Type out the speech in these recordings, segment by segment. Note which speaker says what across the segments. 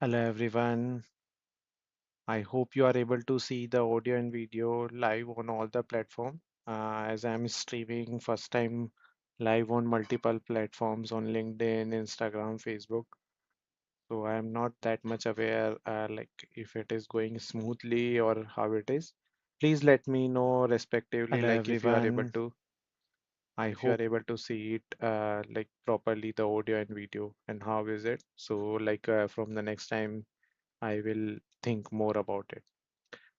Speaker 1: Hello everyone. I hope you are able to see the audio and video live on all the platform. As I'm streaming first time live on multiple platforms on LinkedIn, Instagram, Facebook. So I'm not that much aware like if it is going smoothly or how it is. Please let me know respectively
Speaker 2: Hello
Speaker 1: like
Speaker 2: everyone.
Speaker 1: if you are able to see it like properly the audio and video and how is it. So like from the next time I will think more about it.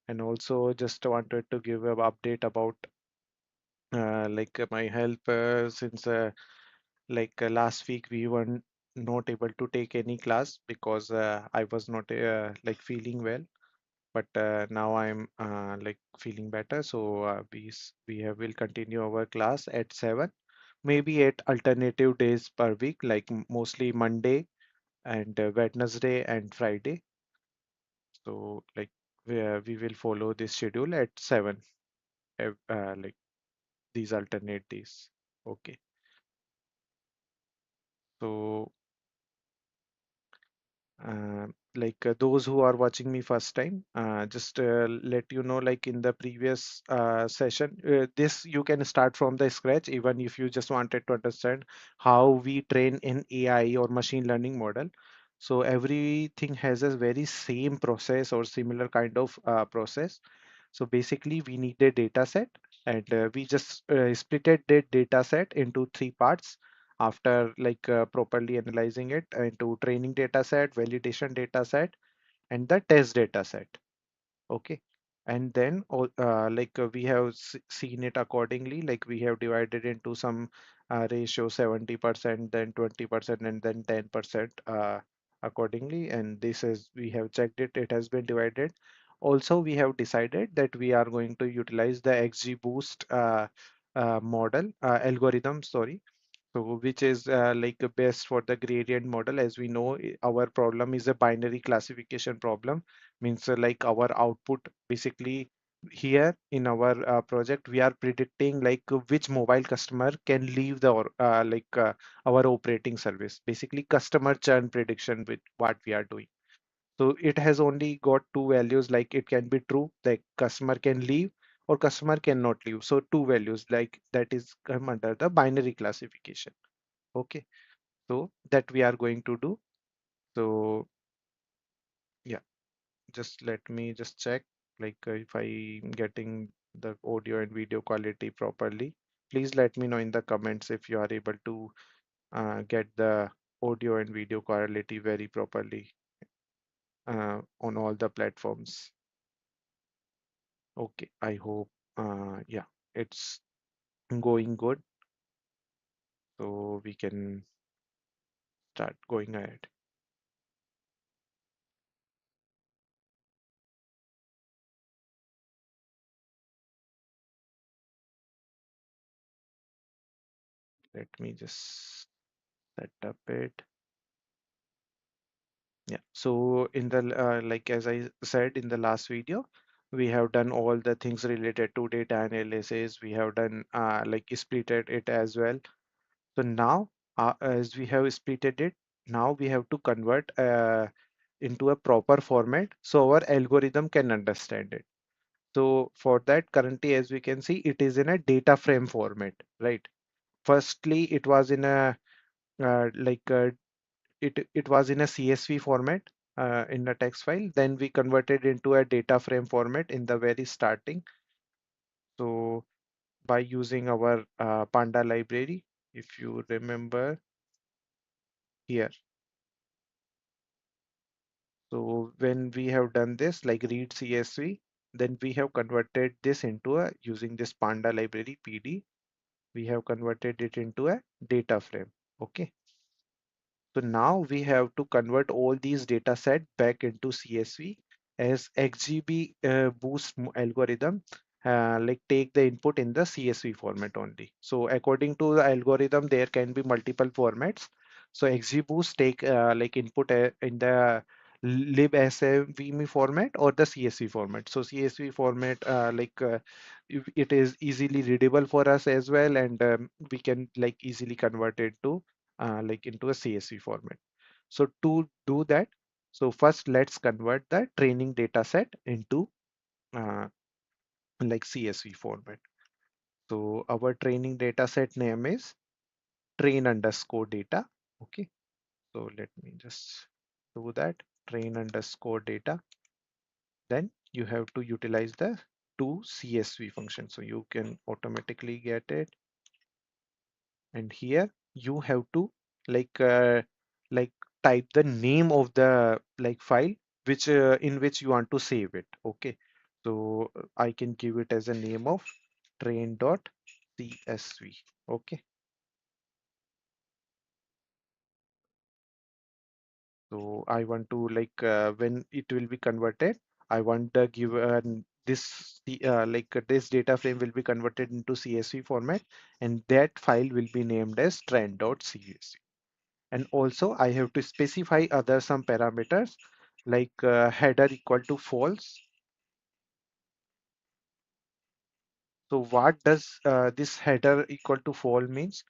Speaker 1: And also just wanted to give an update about my health since last week we were not able to take any class because I was not feeling well. But now I'm like feeling better, so will continue our class at 7, maybe at alternative days per week, like mostly Monday and Wednesday and Friday. So we will follow this schedule at 7, like these alternate days. Okay. So those who are watching me first time, just let you know, like in the previous session, this you can start from the scratch, even if you just wanted to understand how we train in AI or machine learning model. So everything has a very same process or similar kind of process. So basically, we need a data set, and we just splitted that data set into three parts after properly analyzing it into training data set, validation data set, and the test data set. Okay. And then we have seen it accordingly, like we have divided into some ratio 70%, then 20%, and then 10% accordingly. And this is, we have checked it, it has been divided. Also, we have decided that we are going to utilize the XgBoost model algorithm, sorry, so which is best for the gradient model. As we know, our problem is a binary classification problem, means our output basically here in our project we are predicting which mobile customer can leave the our operating service, basically customer churn prediction with what we are doing. So it has only got two values, like it can be true, like customer can leave, or customer cannot leave. So two values like that is come under the binary classification. Okay, so that we are going to do. So yeah, just let me just check if I'm getting the audio and video quality properly. Please let me know in the comments if you are able to get the audio and video quality very properly on all the platforms. Okay, I hope yeah, it's going good, so we can start going ahead. Let me just set up it. Yeah, so in the as I said in the last video, we have done all the things related to data analysis. We have done splitted it as well. So now, as we have splitted it, now we have to convert into a proper format so our algorithm can understand it. So for that, currently, as we can see, it is in a data frame format, right? Firstly, it was in a uh, like it was in a CSV format in a text file. Then we converted into a data frame format in the very starting. So by using our Panda library, if you remember here. So when we have done this, like read CSV, then we have converted this into a, using this Panda library PD, we have converted it into a data frame. Okay. So now we have to convert all these data set back into CSV as XGB algorithm, take the input in the CSV format only. So according to the algorithm, there can be multiple formats. So XGBoost take input in the libsvme format or the CSV format. So CSV format it is easily readable for us as well, and we can easily convert it to into a CSV format. So to do that, So first, let's convert the training data set into uh, like CSV format. So our training data set name is train underscore data. Okay. So let me just do that, train underscore data. Then you have to utilize the to CSV function. So you can automatically get it. And here you have to like like type the name of the like file which in which you want to save it. Okay. So I can give it as a name of train.csv. Okay. So I want to like when it will be converted, I want the given this data frame will be converted into CSV format, and that file will be named as trend.csv. And also I have to specify other some parameters like header equal to false. So what does this header equal to false means?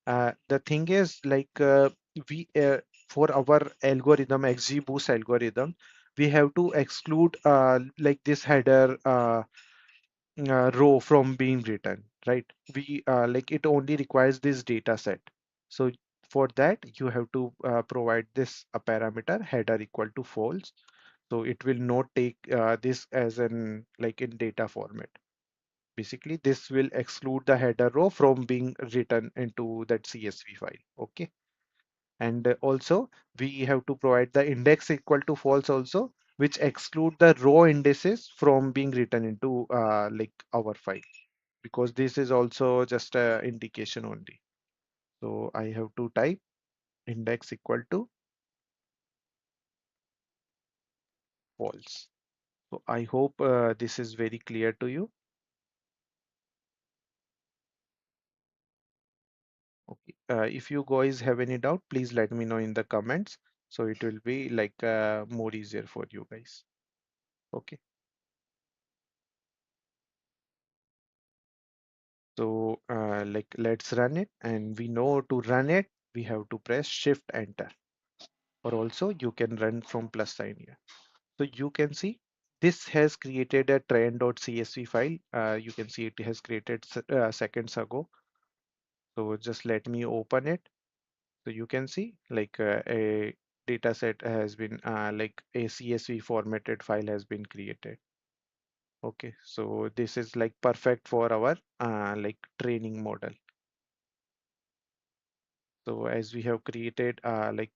Speaker 1: The thing is like we for our algorithm, XgBoost algorithm, we have to exclude like this header row from being written, right? We like it only requires this data set. So for that you have to provide this a parameter header equal to false. So it will not take this as an like in data format. Basically, this will exclude the header row from being written into that CSV file. Okay. And also we have to provide the index equal to false also, which exclude the row indices from being written into like our file, because this is also just a indication only. So I have to type index equal to false. So I hope this is very clear to you. Okay. If you guys have any doubt, please let me know in the comments. So it will be like more easier for you guys. Okay. So like let's run it, and we know to run it, we have to press Shift Enter, or also you can run from plus sign here. So you can see this has created a train.csv file. You can see it has created seconds ago. So just let me open it. So you can see like a data set has been like a CSV formatted file has been created. Okay, so this is like perfect for our like training model. So as we have created like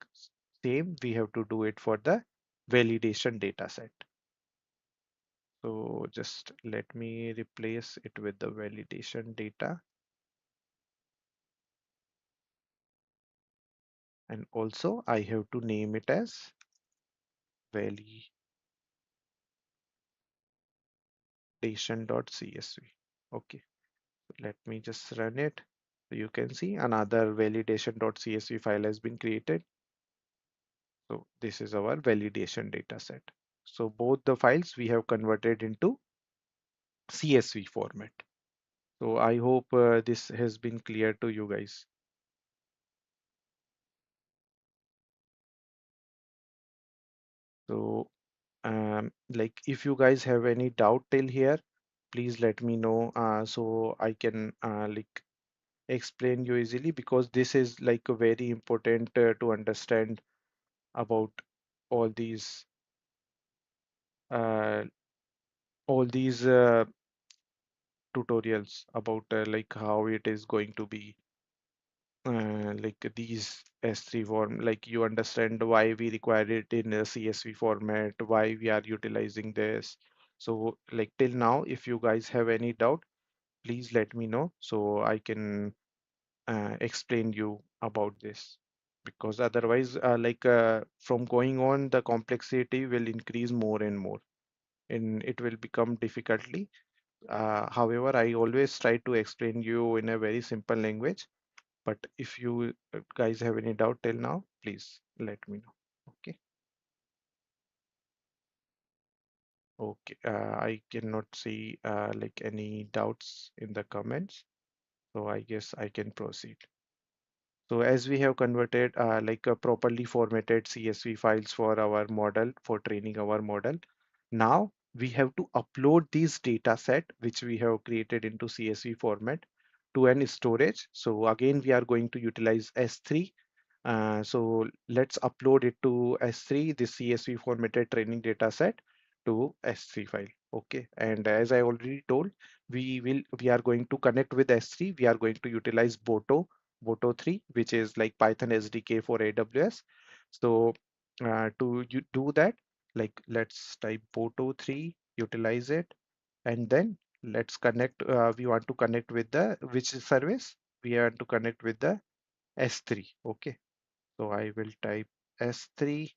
Speaker 1: same, we have to do it for the validation data set. So just let me replace it with the validation data, and also I have to name it as validation.csv. Okay, so let me just run it. So you can see another validation.csv file has been created. So this is our validation data set. So both the files we have converted into CSV format. So I hope this has been clear to you guys. So like if you guys have any doubt till here, please let me know so I can like explain you easily, because this is like a very important to understand about all these uh, all these tutorials about like how it is going to be like these S3 form, like you understand why we require it in a CSV format, why we are utilizing this. So like till now, if you guys have any doubt, please let me know so I can explain you about this. Because otherwise, like from going on, the complexity will increase more and more, and it will become difficultly. However, I always try to explain you in a very simple language. But if you guys have any doubt till now, please let me know. Okay. Okay. I cannot see like any doubts in the comments, so I guess I can proceed. So as we have converted like a properly formatted CSV files for our model, for training our model, now we have to upload this data set which we have created into CSV format to an storage. So again, we are going to utilize S3. So let's upload it to S3, this CSV formatted training data set to S3 file. Okay, and as I already told, we are going to connect with S3. We are going to utilize Boto 3, which is like Python SDK for AWS. So to you do that, like let's type Boto 3, utilize it, and then let's connect. We want to connect with the which service? We want to connect with the S3. Okay, so I will type S3,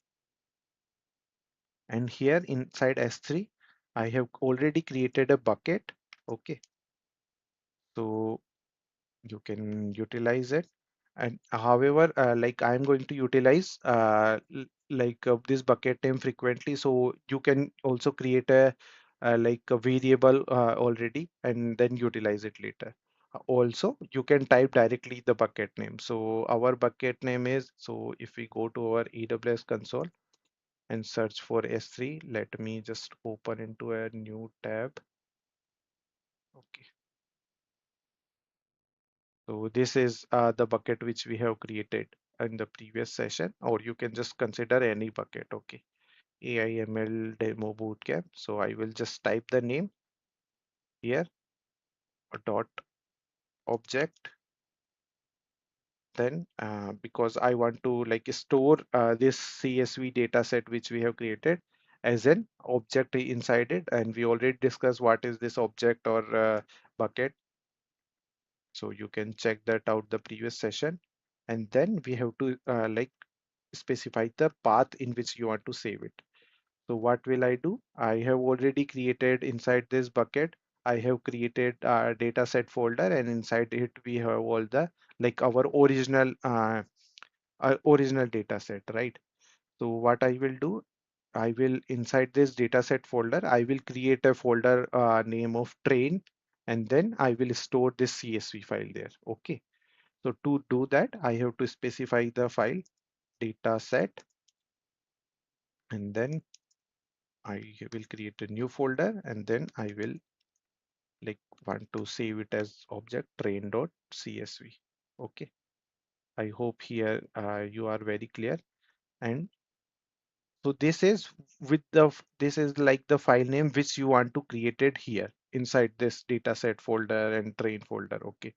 Speaker 1: and here inside S3, I have already created a bucket. Okay, so you can utilize it. And however, like I'm going to utilize this bucket name frequently, so you can also create a like a variable already and then utilize it later. Also, you can type directly the bucket name. So our bucket name is, so if we go to our AWS console and search for S3, let me just open into a new tab. Okay. So this is the bucket which we have created in the previous session, or you can just consider any bucket. Okay. AIML demo bootcamp. So I will just type the name here, a dot object. Then because I want to like store this CSV data set which we have created as an object inside it, and we already discussed what is this object or bucket. So you can check that out the previous session. And then we have to like specify the path in which you want to save it. So what will I do? I have already created inside this bucket. I have created a data set folder, and inside it we have all the like our original data set, right? So what I will do, I will inside this data set folder, I will create a folder name of train, and then I will store this CSV file there. Okay. So to do that, I have to specify the file data set, and then I will create a new folder, and then I will like want to save it as object train.csv. Okay. I hope here you are very clear. And so this is this is like the file name which you want to create it here inside this dataset folder and train folder. Okay.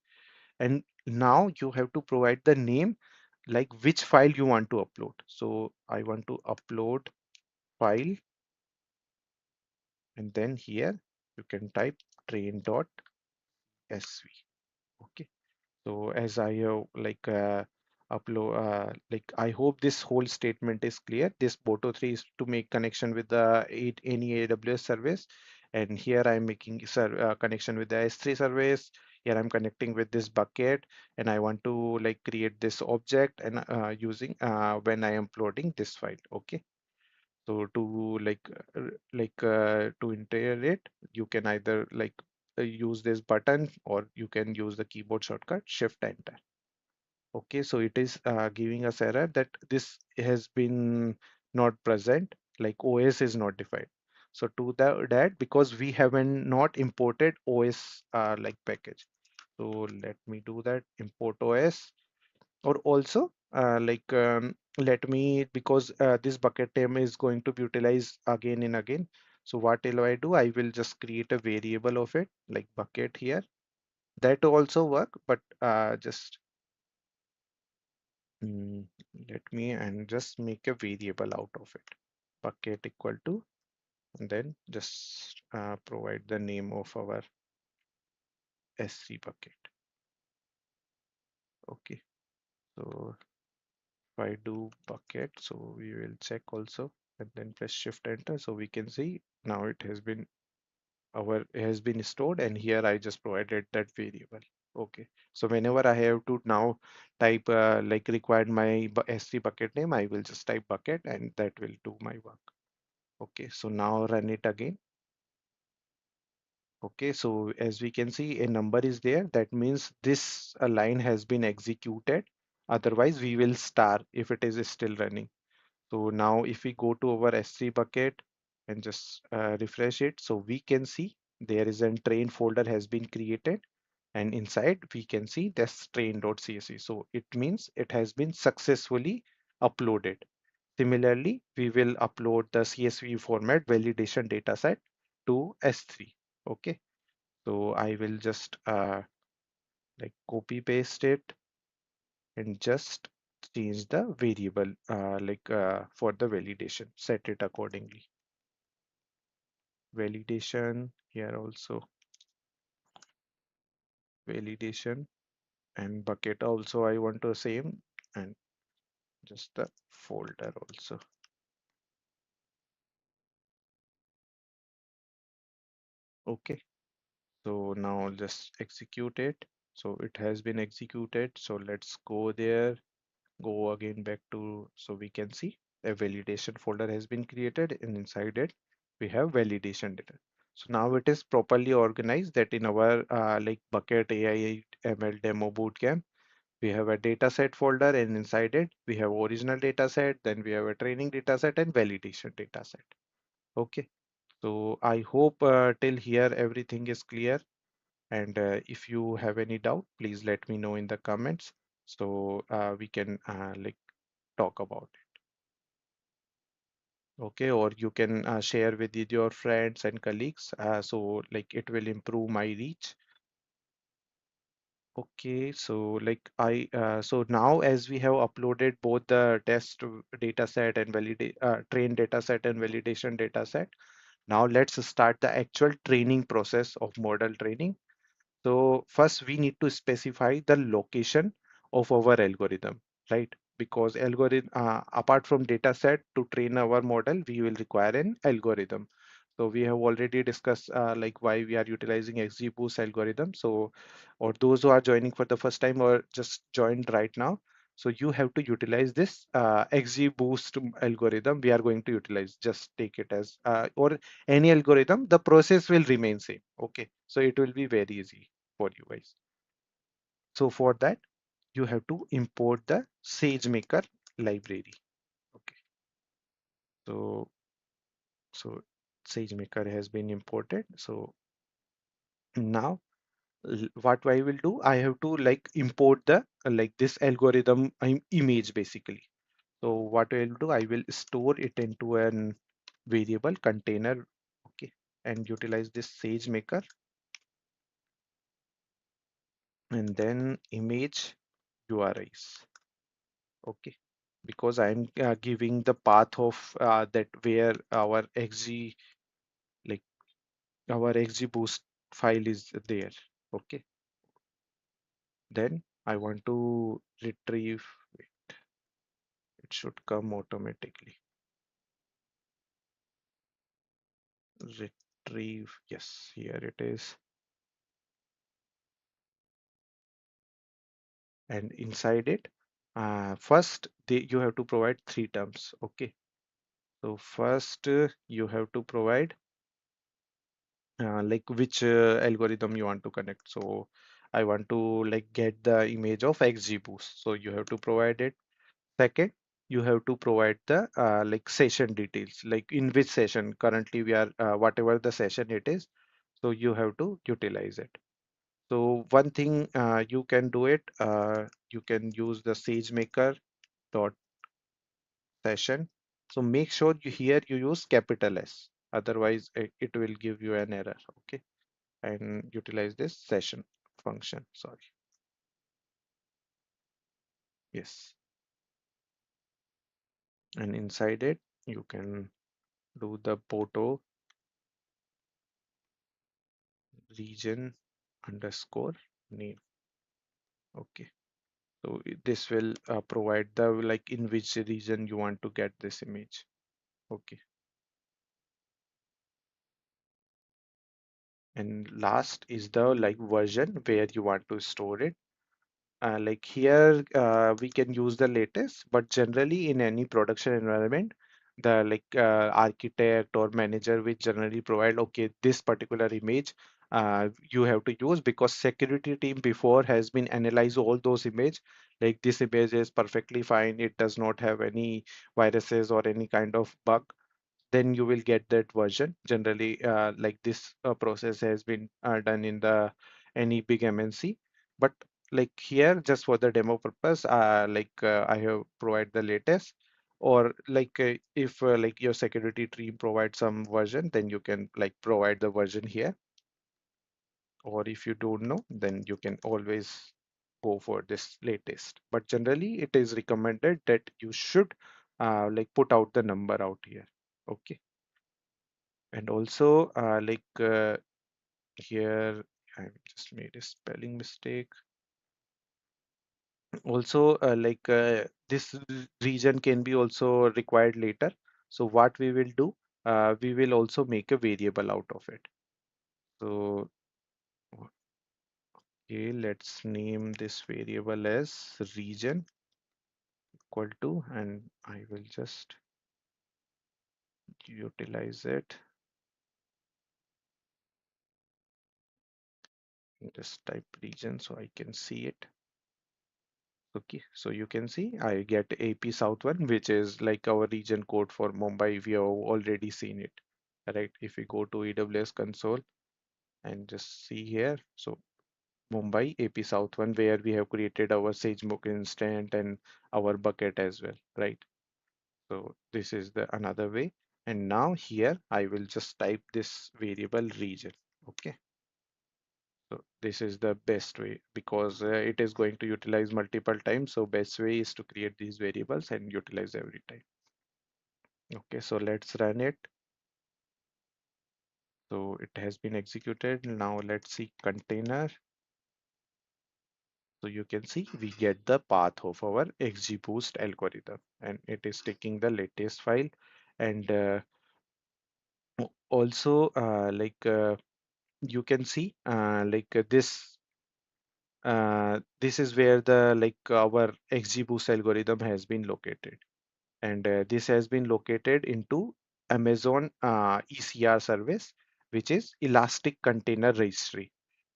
Speaker 1: And now you have to provide the name like which file you want to upload. So I want to upload file, and then here you can type train.sv. Okay. So as I have like upload like I hope this whole statement is clear. This Boto 3 is to make connection with the any AWS service, and here I'm making connection with the S3 service. Here I'm connecting with this bucket, and I want to like create this object and using when I am uploading this file. Okay. So to to integrate, you can either like use this button, or you can use the keyboard shortcut Shift Enter. Okay, so it is giving us error that this has been not present, like OS is not defined. So to that, because we haven't not imported OS like package. So let me do that, import OS, or also let me, because this bucket name is going to be utilized again and again. So what will I do? I will just create a variable of it, like bucket here. That also work, but just mm, let me and just make a variable out of it. Bucket equal to, and then just provide the name of our S3 bucket. Okay, so if I do bucket, so we will check also, and then press Shift Enter, so we can see now it has been stored, and here I just provided that variable. Okay, so whenever I have to now type like required my S3 bucket name, I will just type bucket, and that will do my work. Okay, so now run it again. Okay, so as we can see, a number is there. That means this line has been executed. Otherwise, we will star if it is still running. So now if we go to our S3 bucket and just refresh it, so we can see there is a train folder has been created, and inside we can see this train.csv. So it means it has been successfully uploaded. Similarly, we will upload the CSV format validation dataset to S3. Okay, so I will just like copy paste it and just change the variable for the validation, set it accordingly. Validation here also, validation, and bucket also I want to same, and just the folder also. Okay, so now just execute it. So it has been executed. So let's go there, go again back to, so we can see a validation folder has been created, and inside it we have validation data. So now it is properly organized that in our bucket AI ML demo bootcamp, we have a dataset folder, and inside it we have original dataset, then we have a training dataset and validation dataset. Okay, so I hope till here everything is clear. And if you have any doubt, please let me know in the comments, so we can talk about it. Okay, or you can share with your friends and colleagues, so like it will improve my reach. Okay, so so now as we have uploaded both the test data set and validate train data set and validation data set, now let's start the actual training process of model training. So first we need to specify the location of our algorithm, right? Because algorithm, apart from data set to train our model, we will require an algorithm. So we have already discussed like why we are utilizing XgBoost algorithm. So, or those who are joining for the first time or just joined right now, so you have to utilize this XgBoost algorithm. We are going to utilize. Just take it as or any algorithm. The process will remain same. Okay, so it will be very easy for you guys. So for that, you have to import the SageMaker library. Okay, so so SageMaker has been imported. So now what I will do, I have to like import the this algorithm image basically. So what I will do, I will store it into an variable container. Okay, and utilize this SageMaker, and then image URIs. Okay, because I'm giving the path of that where our xg like our XgBoost file is there. Okay, then I want to retrieve, it should come automatically. Retrieve, yes, here it is. And inside it, first you have to provide three terms. Okay, so first you have to provide like which algorithm you want to connect. So I want to like get the image of XGBoost. So you have to provide it. Second, you have to provide the like session details, like in which session currently we are, whatever the session it is. So you have to utilize it. So one thing you can do it, you can use the SageMaker dot session. So make sure you here you use capital S. Otherwise, it will give you an error. Okay, and utilize this session function. Sorry. Yes. And inside it, you can do the poto region underscore name. Okay. So this will provide the like in which region you want to get this image. Okay. And last is the like version where you want to store it. Like here, we can use the latest, but generally in any production environment, the architect or manager will generally provide, okay, this particular image, you have to use, because security team before has been analyze all those image, like this image is perfectly fine, it does not have any viruses or any kind of bug, then you will get that version. Generally, like this process has been done in the any big MNC. But like here, just for the demo purpose, I have provide the latest. Or like if like your security team provides some version, then you can like provide the version here. Or if you don't know, then you can always go for this latest. But generally, it is recommended that you should like put out the number out here. Okay. And also here I just made a spelling mistake. Also this region can be also required later. So what we will do, we will also make a variable out of it. So okay, let's name this variable as region equal to, and I will just utilize it. Just type region so I can see it. Okay, so you can see I get AP South 1, which is like our region code for Mumbai. We have already seen it, right? If we go to AWS console and just see here, so Mumbai AP South 1, where we have created our SageMaker instance and our bucket as well, right? So this is the another way. And now here I will just type this variable region. Okay. So this is the best way, because it is going to utilize multiple times. So best way is to create these variables and utilize every time. Okay, so let's run it. So it has been executed. Now let's see container. So you can see we get the path of our XgBoost algorithm, and it is taking the latest file. And also you can see this is where the our XgBoost algorithm has been located. And this has been located into Amazon ECR service, which is Elastic Container Registry.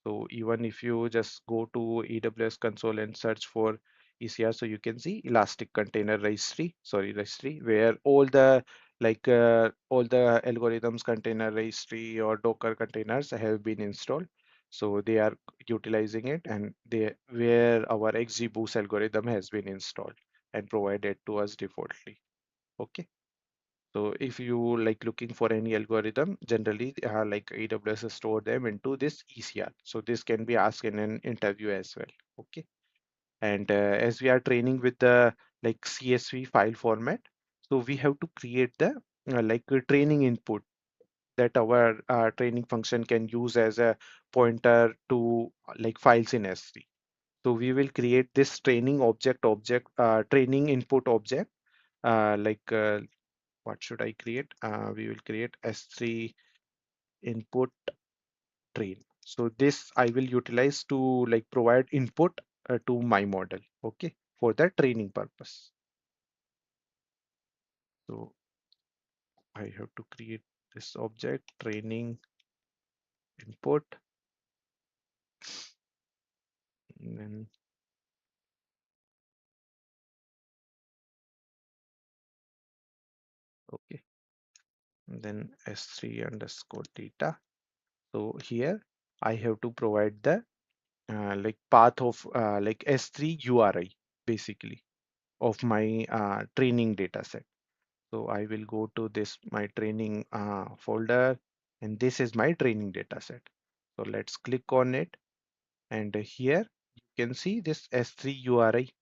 Speaker 1: So even if you just go to AWS console and search for ECR, so you can see Elastic Container Registry, sorry, registry, where all the algorithms container registry or Docker containers have been installed. So they are utilizing it, and they where our XGBoost algorithm has been installed and provided to us defaultly. Okay. So if you like looking for any algorithm, generally like AWS store them into this ECR. So this can be asked in an interview as well. Okay. And as we are training with the like CSV file format, so we have to create the training input that our training function can use as a pointer to like files in S3. So we will create this training input object uh, like uh, what should I create? We will create S3 input train. So this I will utilize to like provide input to my model, okay, for the training purpose. So I have to create this object training input, and then okay, and then S3 underscore data. So here I have to provide the like path of like S3 URI basically of my training data set. So I will go to this my training folder, and this is my training data set. So let's click on it, and here you can see this S3 URI,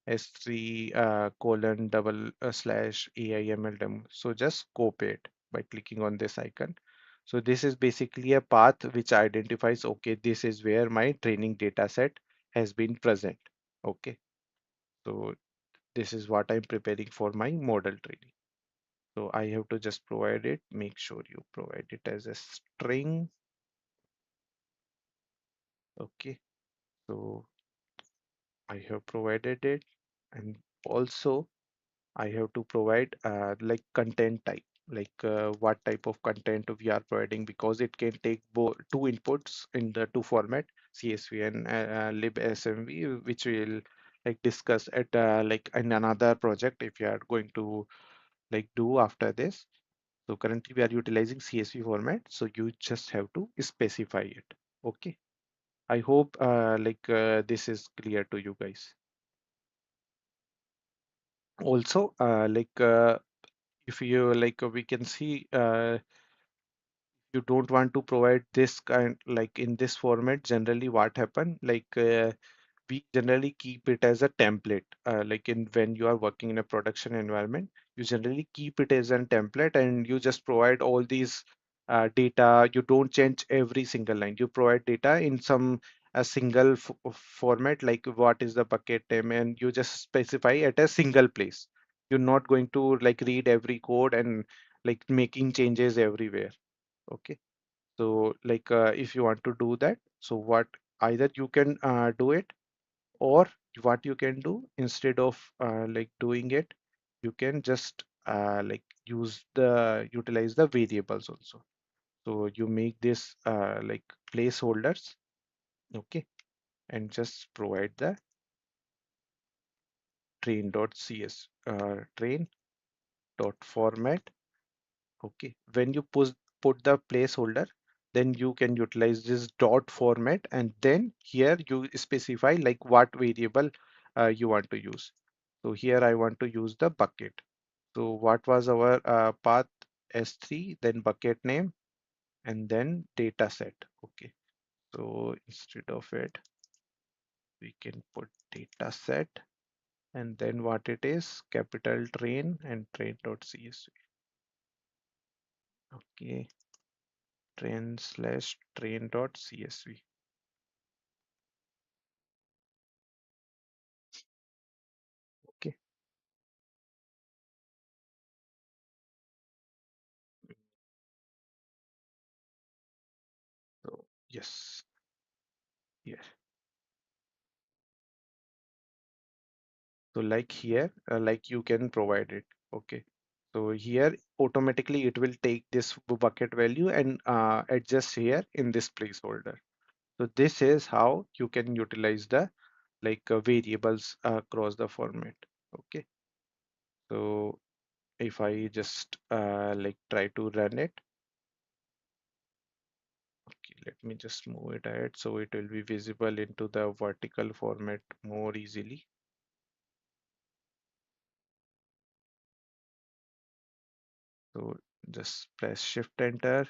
Speaker 1: S3 colon double slash AIML demo. So just copy it by clicking on this icon. So this is basically a path which identifies, okay, this is where my training data set has been present. Okay, so this is what I'm preparing for my model training. So I have to just provide it. Make sure you provide it as a string. Okay. So I have provided it. And also I have to provide like content type. what type of content we are providing, because it can take both two inputs in the two format, CSV and libsmv, which we'll like discuss at like in another project if you are going to like do after this. So currently we are utilizing CSV format, so you just have to specify it. Okay. I hope this is clear to you guys. Also, if you we can see you don't want to provide this kind like in this format. Generally, what happen we generally keep it as a template. Like in when you are working in a production environment, you generally keep it as a template and you just provide all these data. You don't change every single line. You provide data in some a single format, like what is the bucket name, and you just specify at a single place. You're not going to like read every code and like making changes everywhere. Okay. So if you want to do that, so what either you can do it, or what you can do instead of doing it, you can just utilize the variables also. So you make this placeholders, okay, and just provide the train.cs train.format. Okay, when you put the placeholder, then you can utilize this dot format, and then here you specify like what variable you want to use. So here I want to use the bucket. So what was our path? S3, then bucket name, and then data set. Okay, so instead of it, we can put data set, and then what it is, capital train and train.csv. Okay, train/train.csv. Okay, so yes, yeah. So like here, like you can provide it. Okay. So here automatically it will take this bucket value and adjust here in this placeholder. So this is how you can utilize the variables across the format. Okay. So if I just try to run it, okay, let me just move it ahead so it will be visible into the vertical format more easily. So just press Shift Enter.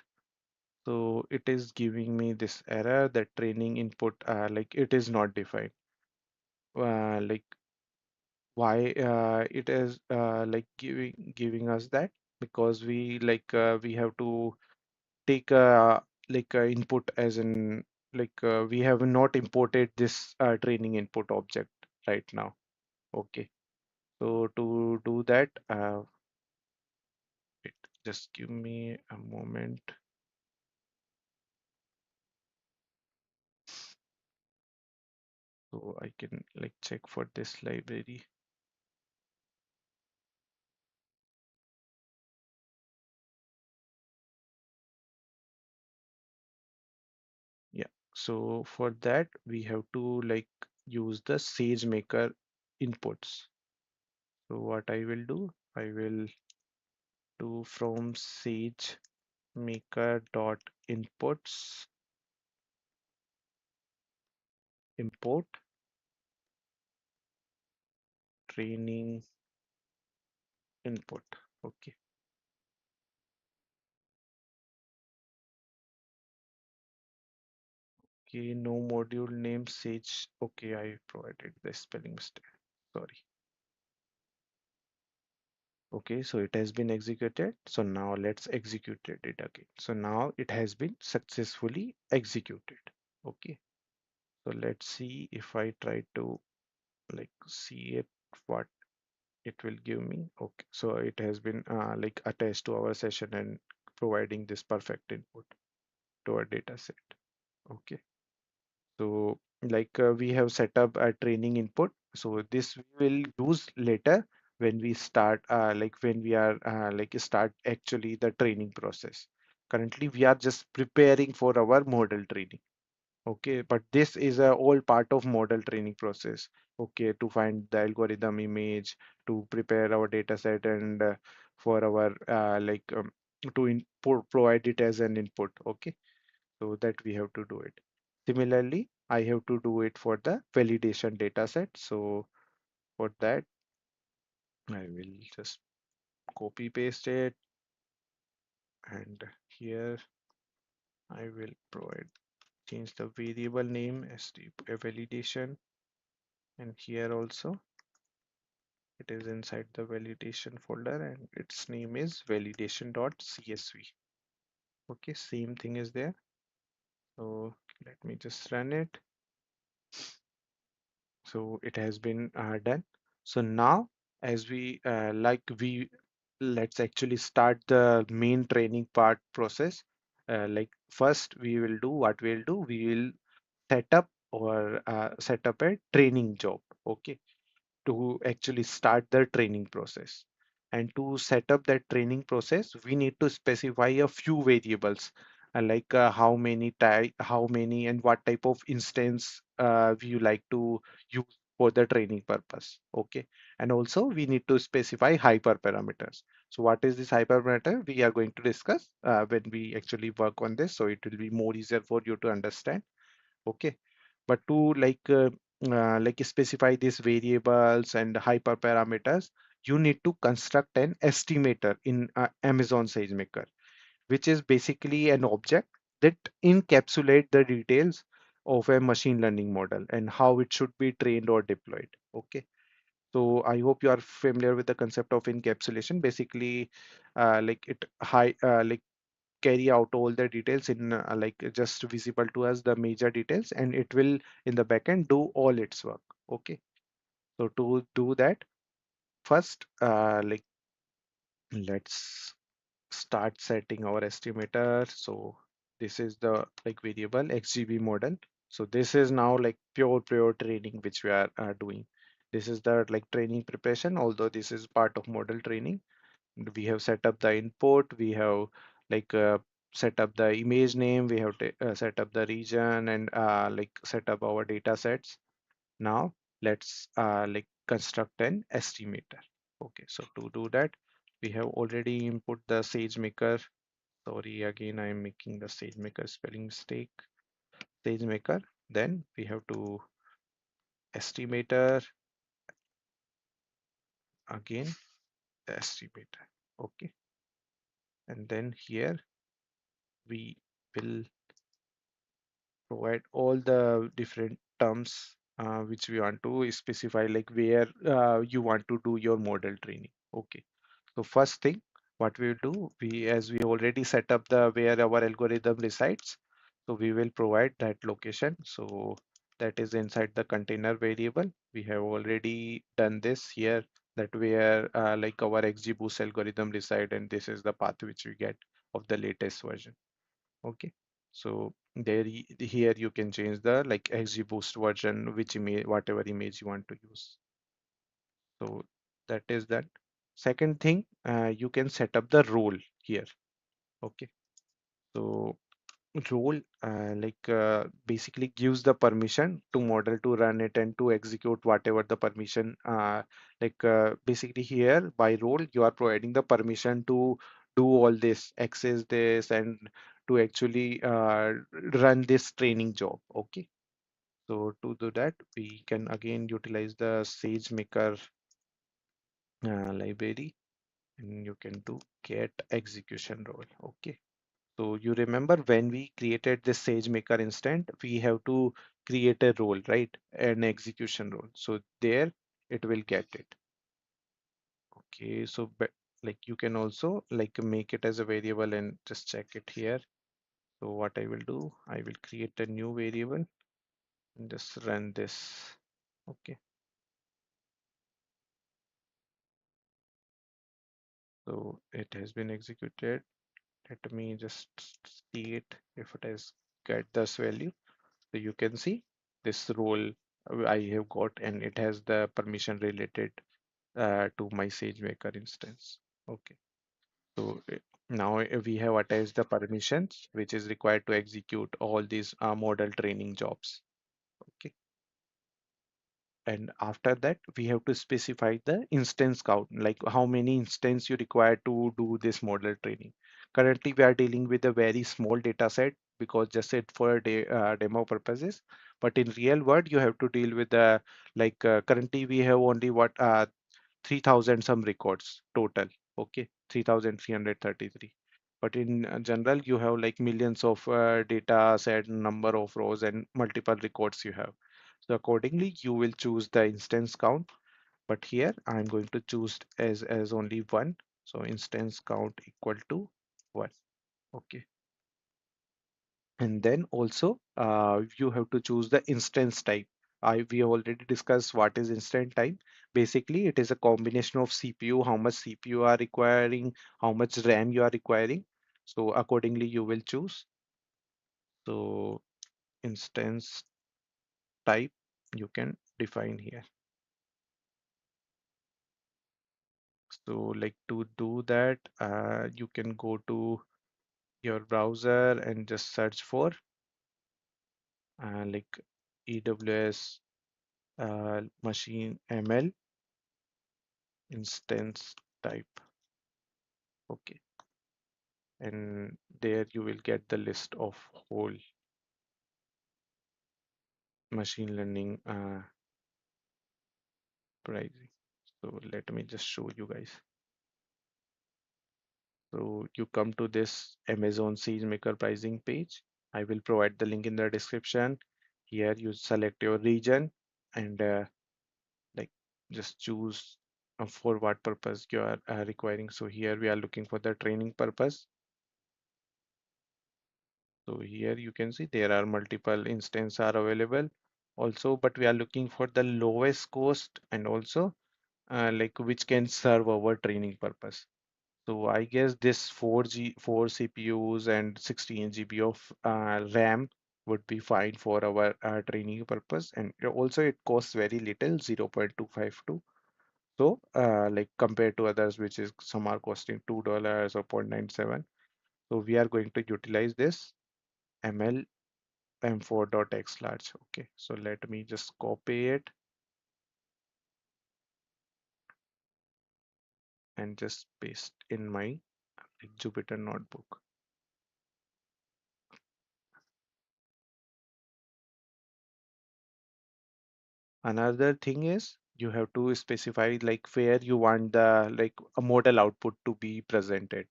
Speaker 1: So it is giving me this error that training input it is not defined. Like why it is giving us that, because we have to take a input as in we have not imported this training input object right now. Okay, so to do that, wait, just give me a moment so I can check for this library. Yeah, so for that we have to use the SageMaker inputs. So what I will do, I will do from SageMaker dot inputs import training input. Okay, okay, no module name Sage. Okay, I provided the spelling mistake. Sorry. Okay, so it has been executed. So now let's execute it again. So now it has been successfully executed. Okay. So let's see if I try to see it, what it will give me. Okay, so it has been attached to our session and providing this perfect input to our data set. Okay, so we have set up a training input. So this we will use later when we start when we are start actually the training process. Currently we are just preparing for our model training. Okay, but this is a all part of model training process. Okay, to find the algorithm image, to prepare our data set, and for our to provide it as an input. Okay, so that we have to do it. Similarly, I have to do it for the validation data set. So for that, I will just copy paste it, and here I will provide change the variable name as the validation, and here also it is inside the validation folder and its name is validation.csv. Okay, same thing is there. So let me just run it. So it has been done. So now as we let's actually start the main training part process. First we will do what we'll do. We will set up a training job. Okay, to actually start the training process. And to set up that training process, we need to specify a few variables, how many and what type of instance you like to use for the training purpose. Okay. And also we need to specify hyperparameters. So what is this hyperparameter? We are going to discuss when we actually work on this. So it will be more easier for you to understand. Okay, but to specify these variables and hyperparameters, you need to construct an estimator in Amazon SageMaker, which is basically an object that encapsulate the details of a machine learning model and how it should be trained or deployed. Okay, so I hope you are familiar with the concept of encapsulation. Basically, like it high like carry out all the details in just visible to us the major details, and it will in the backend do all its work. Okay, so to do that, first let's start setting our estimator. So this is the variable XGB model. So this is now like pure training which we are doing. This is the training preparation, although this is part of model training. We have set up the input, we have like uh, set up the image name, we have set up the region, and set up our data sets. Now let's construct an estimator. Okay, so to do that, we have already input the SageMaker. Sorry, again I am making the SageMaker spelling mistake. SageMaker, then we have to estimator, again estimator. Okay, and then here we will provide all the different terms which we want to specify, like where you want to do your model training. Okay, so first thing what we will do, we as we already set up the where our algorithm resides, so we will provide that location. So that is inside the container variable. We have already done this here, that where our XGBoost algorithm reside, and this is the path which we get of the latest version. Okay, so here you can change the XGBoost version, which image, whatever image you want to use. So that is that. Second thing, you can set up the role here. Okay, so role basically gives the permission to model to run it and to execute whatever the permission basically here by role you are providing the permission to do all this, access this, and to actually run this training job. Okay, so to do that we can again utilize the SageMaker library, and you can do get execution role. Okay, so you remember when we created this SageMaker instant, we have to create a role, right? An execution role. So there it will get it. Okay, so you can also make it as a variable and just check it here. So what I will do, I will create a new variable and just run this. Okay, so it has been executed. Let me just see it if it has get this value. So you can see this role I have got, and it has the permission related. to my SageMaker instance. Okay. So now we have attached the permissions which is required to execute all these model training jobs. Okay. And after that, we have to specify the instance count, like how many instance you require to do this model training. Currently, we are dealing with a very small data set because just it for demo purposes. But in real world, you have to deal with the currently we have only 3,000 some records total. Okay, 3,333. But in general, you have like millions of data set, number of rows, and multiple records you have. So accordingly, you will choose the instance count. But here I'm going to choose as only one. So instance count equal to one. Okay. And then also you have to choose the instance type. We have already discussed what is instance type. Basically, it is a combination of CPU, how much CPU you are requiring, how much RAM you are requiring. So accordingly, you will choose. So instance type you can define here. So like to do that, you can go to your browser and just search for like AWS machine ML instance type. Okay, and there you will get the list of whole machine learning pricing. So let me just show you guys. So you come to this Amazon SageMaker pricing page. I will provide the link in the description. Here you select your region and like just choose for what purpose you are requiring. So here we are looking for the training purpose. So here you can see there are multiple instances are available also, but we are looking for the lowest cost and also like which can serve our training purpose. So I guess this 4 CPUs and 16 GB of RAM would be fine for our training purpose, and also it costs very little, 0.252. So like compared to others, which is some are costing $2 or 0.97. So we are going to utilize this ML m4.x large. Okay, so let me just copy it and just paste in my Jupyter notebook. Another thing is you have to specify like where you want the like a model output to be presented.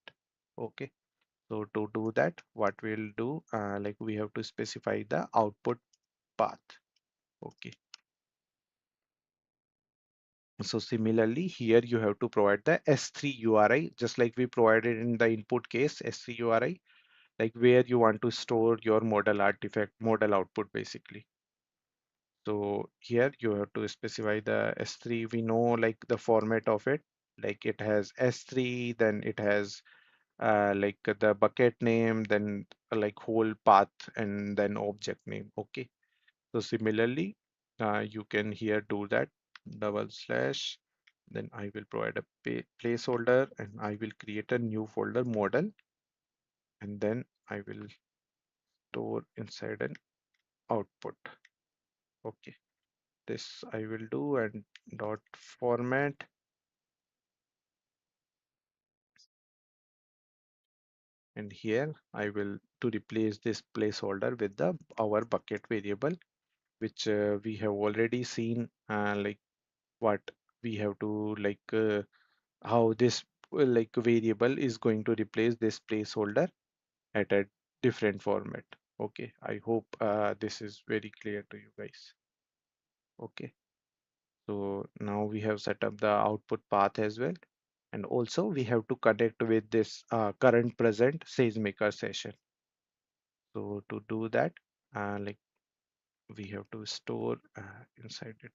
Speaker 1: Okay, so to do that, what we'll do, like we have to specify the output path. Okay, so similarly here you have to provide the S3 URI just like we provided in the input case S3 URI, like where you want to store your model artifact, model output basically. So here you have to specify the S3. We know like the format of it, like it has S3, then it has like the bucket name, then like whole path, and then object name. Okay. So similarly, you can here do that double slash. Then I will provide a placeholder and I will create a new folder model, and then I will store inside an output. Okay. This I will do and dot format, and here I will to replace this placeholder with the our bucket variable which we have already seen like what we have to like how this like variable is going to replace this placeholder at a different format. Okay, I hope this is very clear to you guys. Okay, so now we have set up the output path as well. And also we have to connect with this current present SageMaker session. So to do that, like we have to store inside it.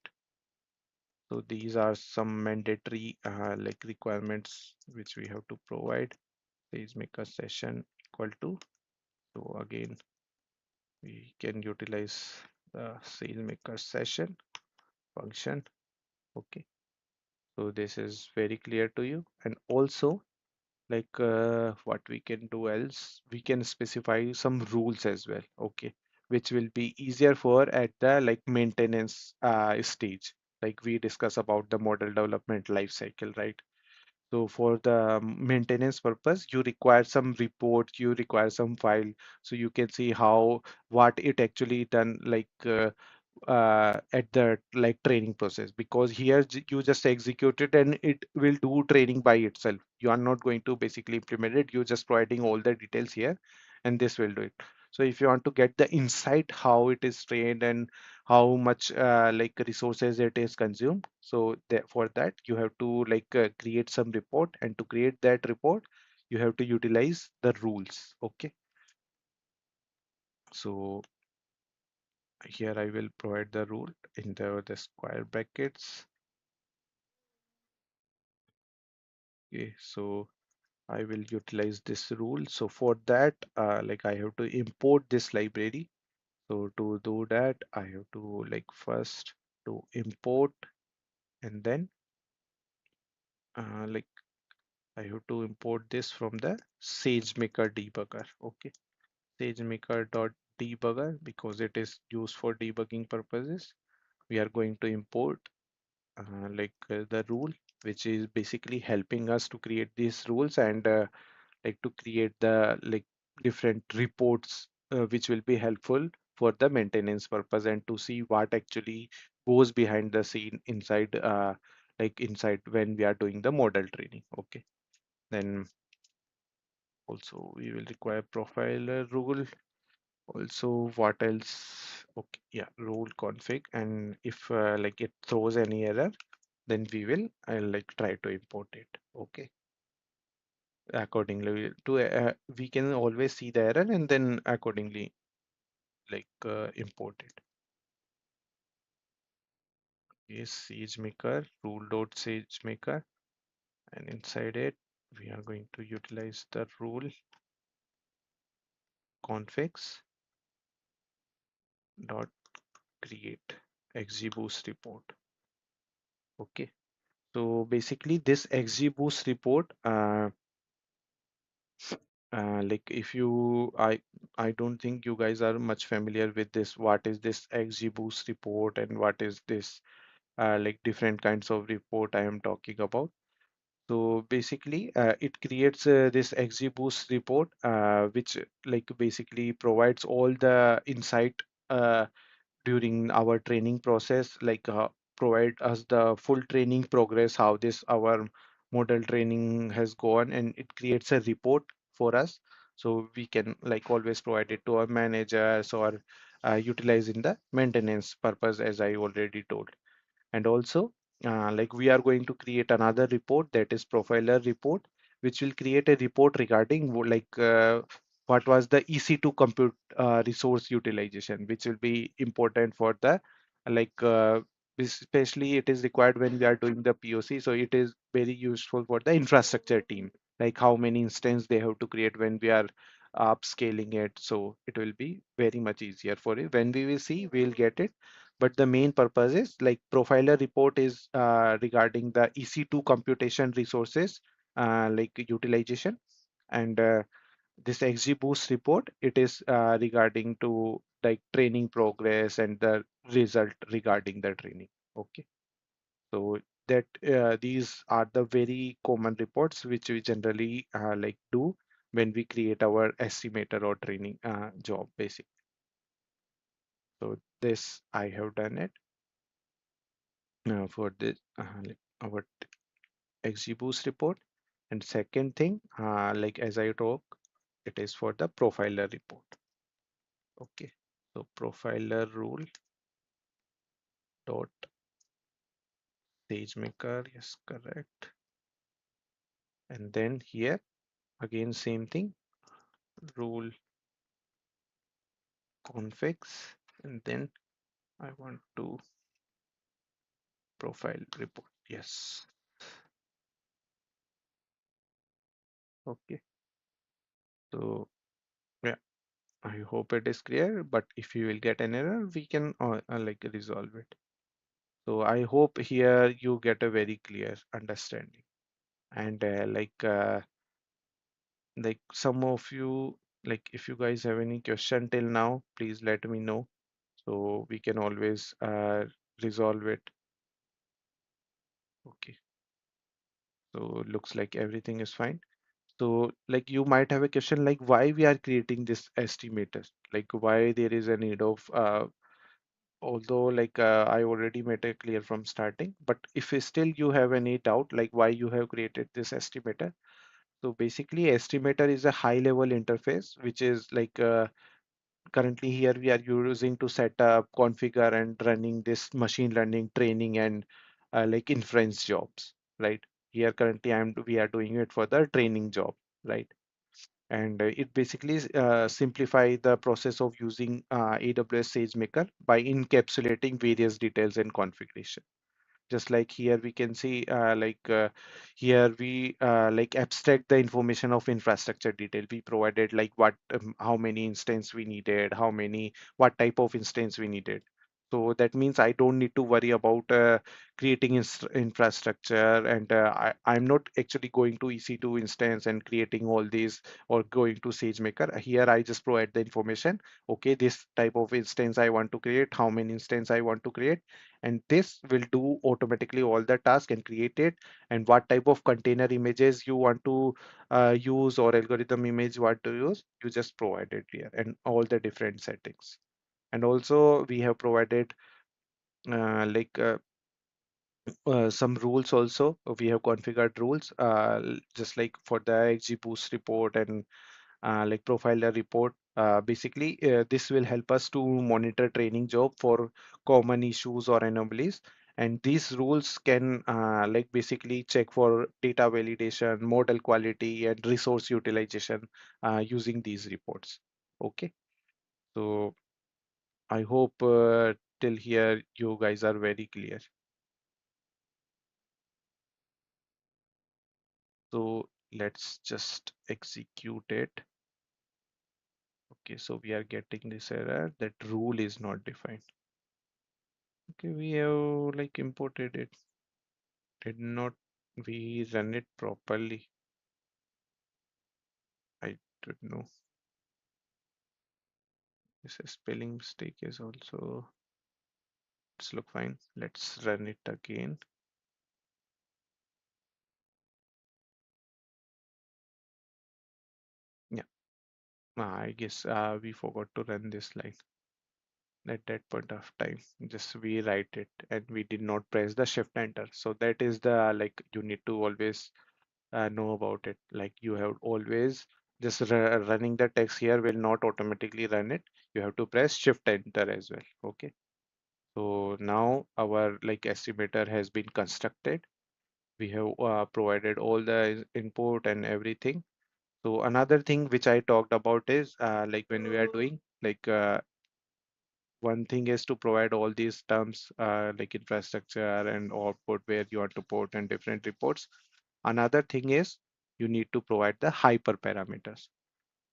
Speaker 1: So these are some mandatory like requirements which we have to provide. SageMaker session equal to. So again, we can utilize the SageMaker session function. Okay. So this is very clear to you. And also, like what we can do else, we can specify some rules as well, okay, which will be easier for at the like maintenance stage, like we discuss about the model development life cycle, right? So for the maintenance purpose, you require some report, you require some file, so you can see how what it actually done, like at the like training process, because here you just execute it and it will do training by itself. You are not going to basically implement it, you're just providing all the details here and this will do it. So if you want to get the insight how it is trained and how much like resources it is consumed, so for that you have to like create some report, and to create that report you have to utilize the rules, okay. So here I will provide the rule in the square brackets. Okay, so I will utilize this rule. So for that, like I have to import this library. So to do that, I have to like first to import, and then like I have to import this from the SageMaker debugger. Okay, SageMaker dot debugger, because it is used for debugging purposes. We are going to import the rule, which is basically helping us to create these rules and like to create the like different reports which will be helpful for the maintenance purpose, and to see what actually goes behind the scene inside like inside when we are doing the model training, okay. Then also we will require profiler rule. Also what else? Okay, yeah, rule config, and if like it throws any error, then we will I'll like try to import it, okay. Accordingly to we can always see the error and then accordingly like import it. Is SageMaker rule.SageMaker, and inside it we are going to utilize the rule configs dot create XgBoost report, okay. So basically this XgBoost report like if you I don't think you guys are much familiar with this, what is this XgBoost report and what is this like different kinds of report I am talking about. So basically, it creates this XGBoost report, which like basically provides all the insight uh, during our training process, like provide us the full training progress, how this our model training has gone, and it creates a report for us. So we can like always provide it to our managers or utilize in the maintenance purpose, as I already told. And also like we are going to create another report, that is profiler report, which will create a report regarding what was the EC2 compute resource utilization, which will be important for the like especially it is required when we are doing the POC, so it is very useful for the infrastructure team, like how many instances they have to create when we are upscaling it. So it will be very much easier for it when we will see, we'll get it. But the main purpose is like profiler report is regarding the EC2 computation resources like utilization, and this XGBoost report, it is regarding to like training progress and the result regarding the training, okay. So that these are the very common reports which we generally like do when we create our estimator or training job basic. So this I have done it for this like our XGBoost report. And second thing, like as I talk, it is for the profiler report. Okay, so profiler rule dot SageMaker, yes, correct. And then here again same thing, rule configs, and then I want to profile report. Yes, okay. So yeah, I hope it is clear. But if you will get an error, we can like resolve it. So I hope here you get a very clear understanding. And like some of you, like if you guys have any question till now, please let me know so we can always resolve it. Okay, so looks like everything is fine. So like you might have a question like why we are creating this estimator, like why there is a need of although like I already made it clear from starting, but if still you have any doubt like why you have created this estimator. So basically estimator is a high level interface which is like currently here we are using to set up, configure and running this machine learning training and like inference jobs, right? Here currently we are doing it for the training job, right? And it basically simplify the process of using AWS SageMaker by encapsulating various details and configuration. Just like here we can see here we like abstract the information of infrastructure detail. We provided like what how many instance we needed, how many what type of instance we needed. So that means I don't need to worry about creating infrastructure, and I'm not actually going to EC2 instance and creating all these or going to SageMaker. Here I just provide the information. Okay, this type of instance I want to create, how many instance I want to create, and this will do automatically all the task and create it, and what type of container images you want to use or algorithm image what to use, you just provide it here and all the different settings. And also we have provided like some rules also. We have configured rules just like for the XgBoost report and like profiler report. Basically, this will help us to monitor training job for common issues or anomalies. And these rules can like basically check for data validation, model quality, and resource utilization using these reports. Okay, so I hope till here you guys are very clear. So let's just execute it. Okay, so we are getting this error that rule is not defined. Okay, we have like imported it. Did not we run it properly? I don't know. This spelling mistake is also, it's look fine. Let's run it again. Yeah, I guess we forgot to run this line at that point of time. Just we write it and we did not press the shift enter. So that is the like you need to always know about it. Like you have always just running the text here will not automatically run it. You have to press shift enter as well. Okay. So now our like estimator has been constructed. We have provided all the input and everything. So another thing which I talked about is like when we are doing like one thing is to provide all these terms like infrastructure and output where you want to put and different reports. Another thing is you need to provide the hyperparameters.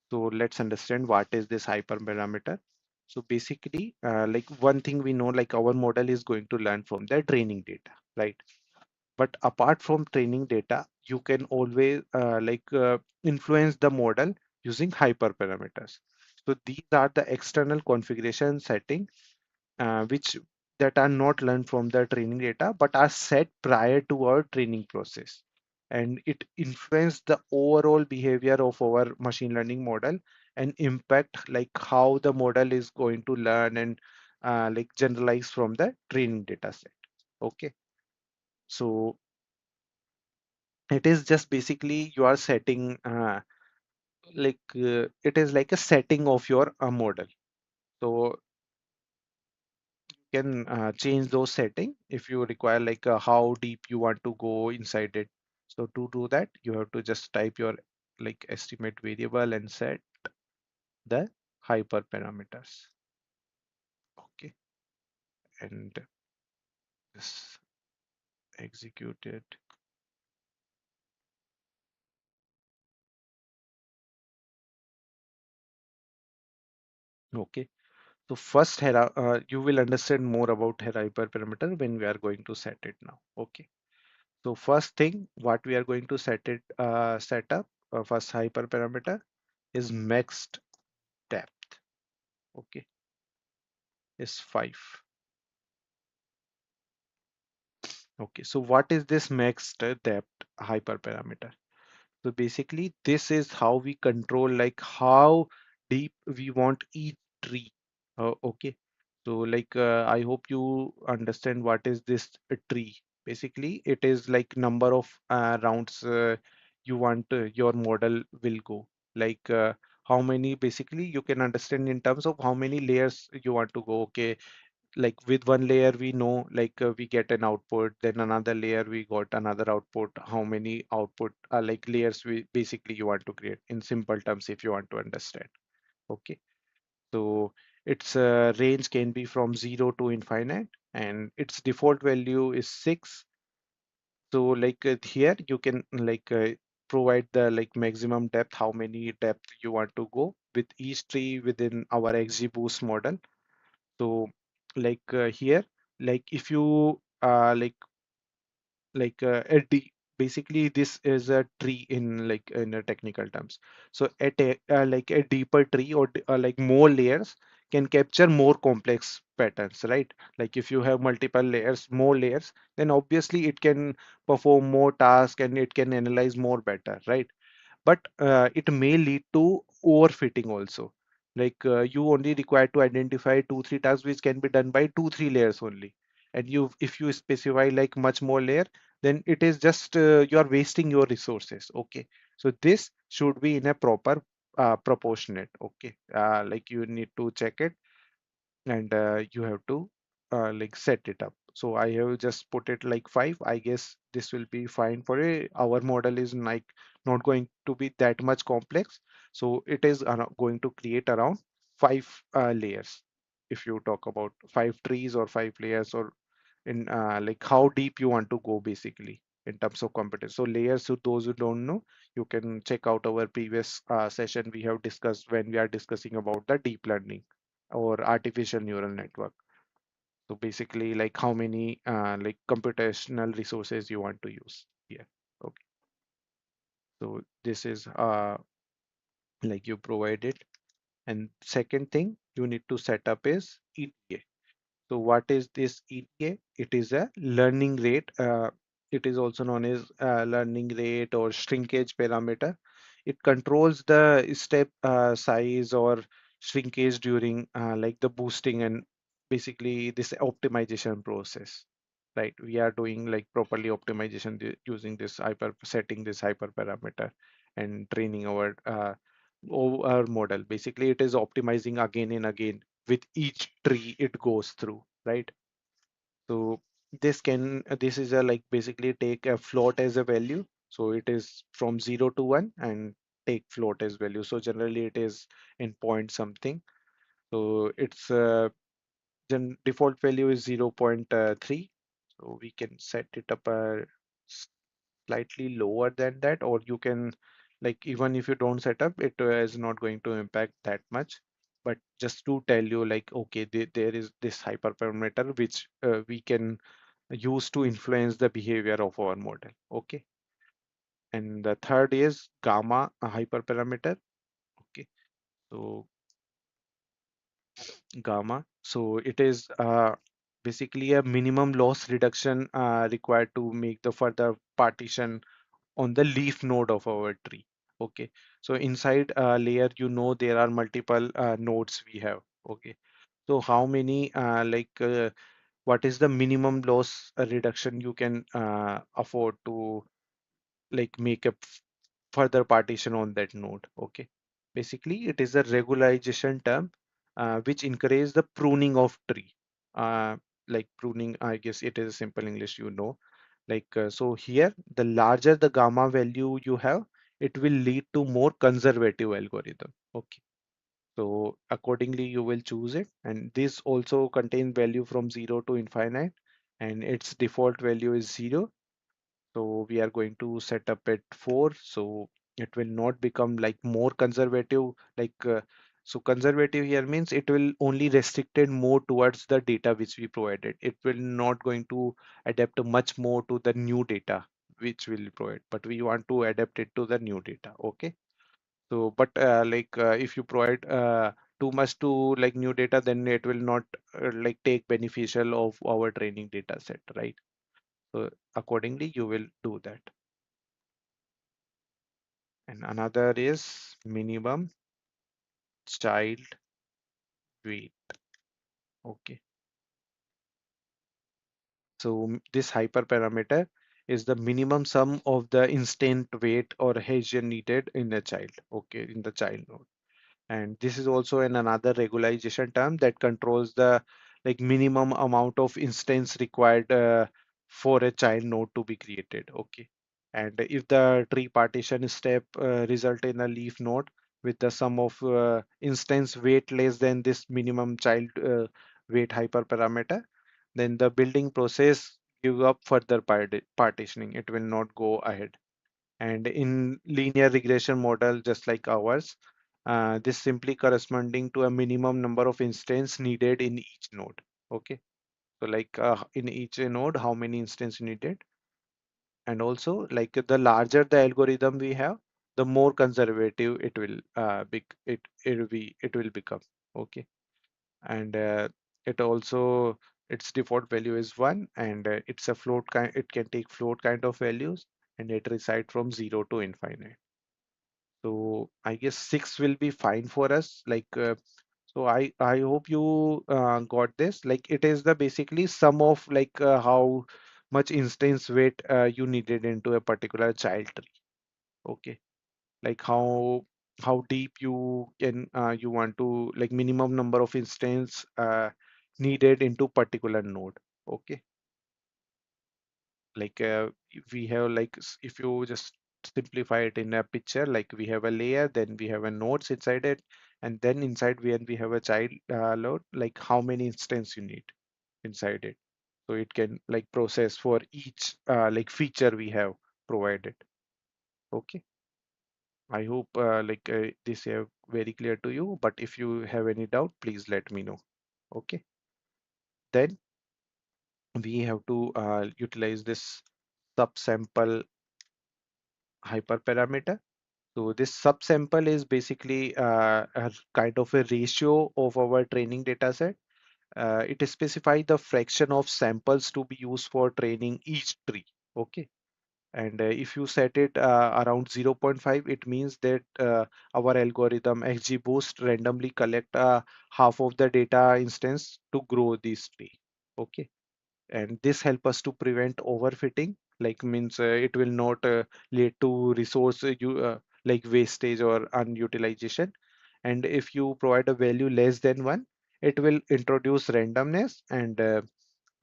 Speaker 1: So let's understand what is this hyperparameter. So basically, like one thing we know, like our model is going to learn from the training data, right? But apart from training data, you can always influence the model using hyperparameters. So these are the external configuration setting which that are not learned from the training data but are set prior to our training process, and it influence the overall behavior of our machine learning model and impact like how the model is going to learn and like generalize from the training data set. Okay, so it is just basically you are setting it is like a setting of your model. So can change those setting if you require like how deep you want to go inside it. So to do that, you have to just type your like estimate variable and set the hyperparameters. Okay, and just execute it. Okay, So first, you will understand more about hyperparameter when we are going to set it now. Okay. So first thing, what we are going to set up first hyperparameter is maxed depth. Okay, is 5. Okay, so what is this maxed depth hyperparameter? So basically, this is how we control like how deep we want each tree. Okay. So like I hope you understand what is this tree. Basically, it is like number of rounds you want your model will go. Like how many basically you can understand in terms of how many layers you want to go. Okay, like with one layer we know like we get an output, then another layer we got another output, how many output like layers we basically you want to create in simple terms if you want to understand. Okay, so its range can be from 0 to infinite and its default value is 6. So like here you can like provide the like maximum depth, how many depth you want to go with each tree within our XgBoost model. So like here, like if you a basically this is a tree in like in a technical terms. So at a like a deeper tree or like more layers can capture more complex patterns, right? Like if you have multiple layers, more layers, then obviously it can perform more tasks and it can analyze more better, right? But it may lead to overfitting also. Like you only require to identify 2 3 tasks which can be done by 2 3 layers only, and you if you specify like much more layer, then it is just you are wasting your resources. Okay, so this should be in a proper proportionate. Okay, like you need to check it, and you have to like set it up. So I have just put it like 5. I guess this will be fine for our model is like not going to be that much complex. So it is going to create around 5 layers. If you talk about 5 trees or 5 layers, or in like how deep you want to go basically in terms of competence. So layers, to those who don't know, you can check out our previous session we have discussed when we are discussing about the deep learning or artificial neural network. So basically, like how many like computational resources you want to use here. Okay, so this is like you provide it. And second thing you need to set up is ETA. So what is this ETA? It is a learning rate. It is also known as learning rate or shrinkage parameter. It controls the step size or shrinkage during like the boosting and basically this optimization process. Right, we are doing like properly optimization using this hyper setting this hyper parameter and training our model. Basically, it is optimizing again and again with each tree it goes through, right? So this is a like basically take a float as a value. So it is from 0 to 1 and take float as value. So generally it is in point something. So its default value is 0.3. So we can set it up slightly lower than that, or you can like even if you don't set up it is not going to impact that much. But just to tell you like okay, there is this hyperparameter which we can use to influence the behavior of our model. Okay, and the third is gamma hyperparameter. Okay, so gamma, so it is basically a minimum loss reduction required to make the further partition on the leaf node of our tree. Okay, so inside a layer, there are multiple nodes we have. Okay, so how many what is the minimum loss reduction you can afford to like make a further partition on that node? Okay, basically it is a regularization term which encourages the pruning of tree. uh, like pruning, I guess it is a simple English, like so here the larger the gamma value you have, it will lead to more conservative algorithm. Okay, so accordingly you will choose it, and this also contains value from 0 to infinite, and its default value is 0. So we are going to set up at 4, so it will not become like more conservative, like So conservative here means it will only restricted more towards the data which we provided. It will not going to adapt much more to the new data which will provide, but we want to adapt it to the new data. Okay. So, but if you provide too much to like new data, then it will not like take beneficial of our training data set, right? So accordingly, you will do that. And another is minimum child weight. Okay. So this hyperparameter is the minimum sum of the instant weight or Hessian needed in the child. Okay, in the child node. And this is also an another regularization term that controls the like minimum amount of instance required for a child node to be created. Okay. And if the tree partition step result in a leaf node with the sum of instance weight less than this minimum child weight hyperparameter, then the building process give up further partitioning. It will not go ahead. And in linear regression model, just like ours, this simply corresponding to a minimum number of instances needed in each node. Okay, so like in each node, how many instances needed, and also like the larger the algorithm we have, the more conservative it will it will become. Okay, and it also its default value is one, and it's a float kind. It can take float kind of values, and it reside from 0 to infinite. So I guess 6 will be fine for us. Like, so I hope you got this. Like, it is the basically sum of like how much instance weight you needed into a particular child tree. Okay, like how deep you can you want to like minimum number of instance needed into particular node. Okay, like we have like if you just simplify it in a picture, like we have a layer, then we have a nodes inside it, and then inside when we have a child load, like how many instance you need inside it, so it can like process for each like feature we have provided. Okay, I hope this is very clear to you, but if you have any doubt, please let me know. Okay, then we have to utilize this subsample hyperparameter. So this subsample is basically a kind of a ratio of our training data set. It specifies the fraction of samples to be used for training each tree. Okay. And if you set it around zero point 0.5, it means that our algorithm XgBoost randomly collect half of the data instance to grow this tree. Okay, and this help us to prevent overfitting, like means it will not lead to resource like wastage or unutilization. And if you provide a value less than one, it will introduce randomness and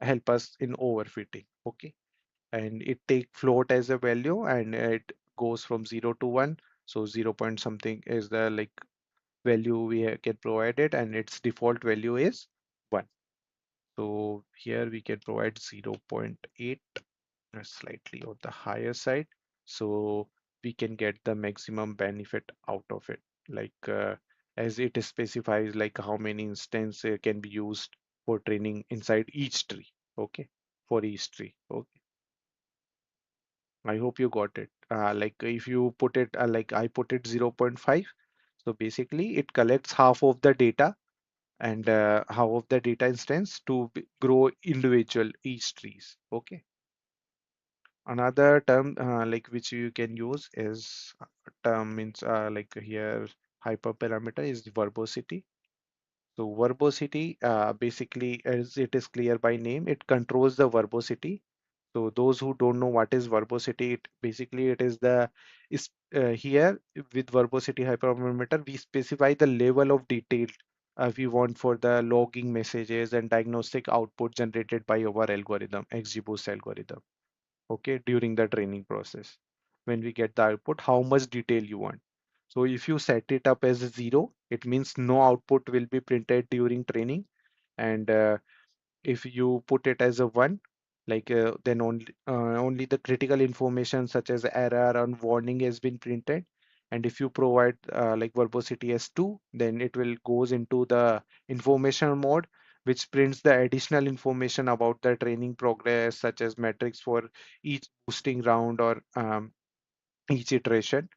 Speaker 1: help us in overfitting. Okay, and it take float as a value, and it goes from 0 to 1. So 0 point something is the like value we can provide it, and its default value is 1. So here we can provide 0 0.8, slightly on the higher side, so we can get the maximum benefit out of it. Like as it specifies like how many instance can be used for training inside each tree. Okay, for each tree. Okay, I hope you got it. Like if you put it like I put it 0 0.5, so basically it collects half of the data and half of the data instance to grow individual each trees. Okay. Another term like which you can use is term means like here hyperparameter is verbosity. So verbosity basically, as it is clear by name, it controls the verbosity. So those who don't know what is verbosity, it basically it is the is here with verbosity hyperparameter we specify the level of detail we want for the logging messages and diagnostic output generated by our algorithm, XGBoost algorithm. Okay, during the training process, when we get the output, how much detail you want. So if you set it up as a 0, it means no output will be printed during training. And if you put it as a 1, like then only the critical information such as error and warning has been printed. And if you provide like verbosity as 2, then it will goes into the information mode, which prints the additional information about the training progress, such as metrics for each boosting round or each iteration.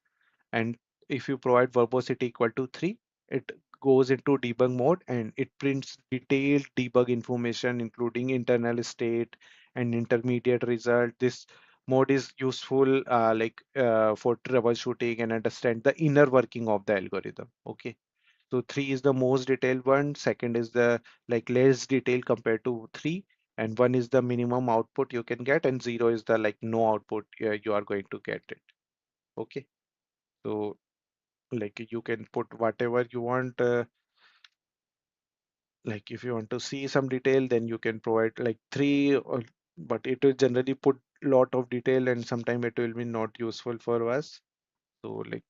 Speaker 1: And if you provide verbosity equal to 3, it goes into debug mode and it prints detailed debug information, including internal state and intermediate result. This mode is useful for troubleshooting and understand the inner working of the algorithm. Okay. So 3 is the most detailed one. Second is the like less detailed compared to 3. And 1 is the minimum output you can get, and 0 is the like no output you are going to get it. Okay. So like you can put whatever you want, like if you want to see some detail, then you can provide like 3, but it will generally put lot of detail and sometimes it will be not useful for us. So like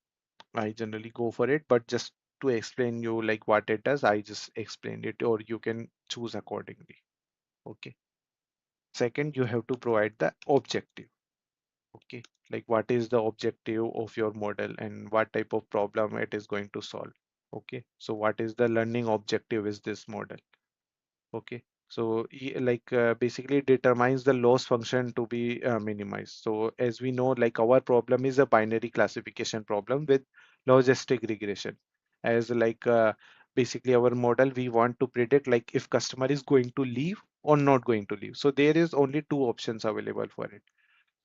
Speaker 1: I generally go for it, but just to explain you like what it does, I just explained it, or you can choose accordingly. Okay. Second, you have to provide the objective. Okay, like what is the objective of your model and what type of problem it is going to solve. Okay, so what is the learning objective is this model. Okay, so basically determines the loss function to be minimized. So as we know, like our problem is a binary classification problem with logistic regression. As basically our model, we want to predict like if customer is going to leave or not going to leave. So there is only two options available for it.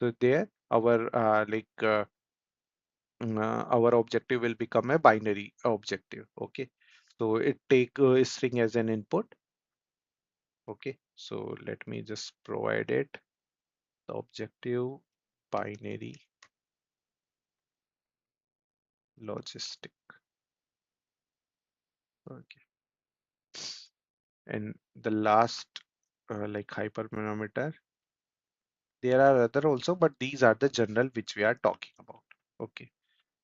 Speaker 1: So there our objective will become a binary objective. Okay, so it take a string as an input. Okay, so let me just provide it. The objective binary logistic. Okay, and the last hyperparameter. There are other also, but these are the general which we are talking about. Okay.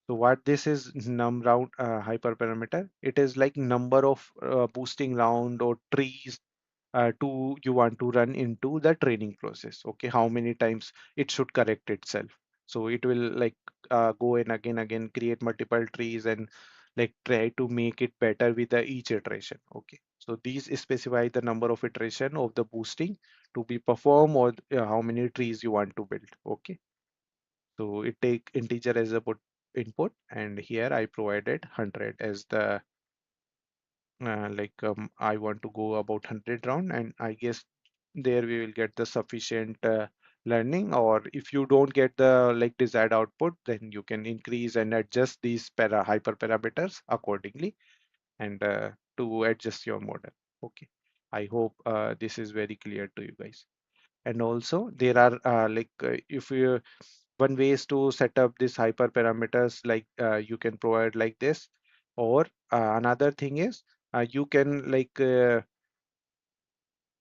Speaker 1: So what this is num round hyperparameter, it is like number of boosting round or trees to you want to run into the training process. Okay, how many times it should correct itself. So it will go in again, create multiple trees and like try to make it better with the each iteration. Okay, so these specify the number of iteration of the boosting to be performed, or how many trees you want to build. Okay, so it take integer as a input, and here I provided 100 as the I want to go about 100 round, and I guess there we will get the sufficient learning. Or if you don't get the like desired output, then you can increase and adjust these hyperparameters accordingly, and to adjust your model. Okay, I hope this is very clear to you guys. And also there are if you one way is to set up this hyperparameters, you can provide like this, or another thing is you can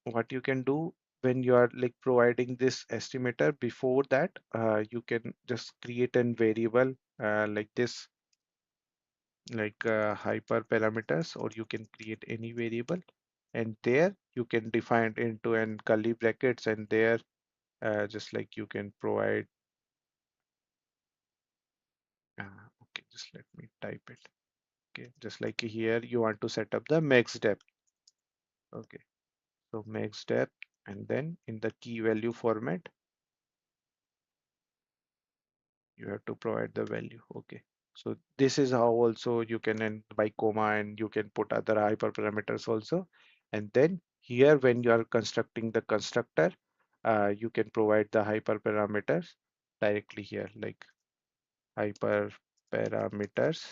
Speaker 1: what you can do when you are like providing this estimator. Before that, you can just create a variable like this, hyperparameters, or you can create any variable, and there you can define into an curly brackets, and there just like you can provide okay, just let me type it. Okay, just like here you want to set up the max depth. Okay, so max depth, and then in the key value format you have to provide the value. Okay, so this is how also you can end by comma, and you can put other hyperparameters also. And then here when you are constructing the constructor, you can provide the hyperparameters directly here, like hyperparameters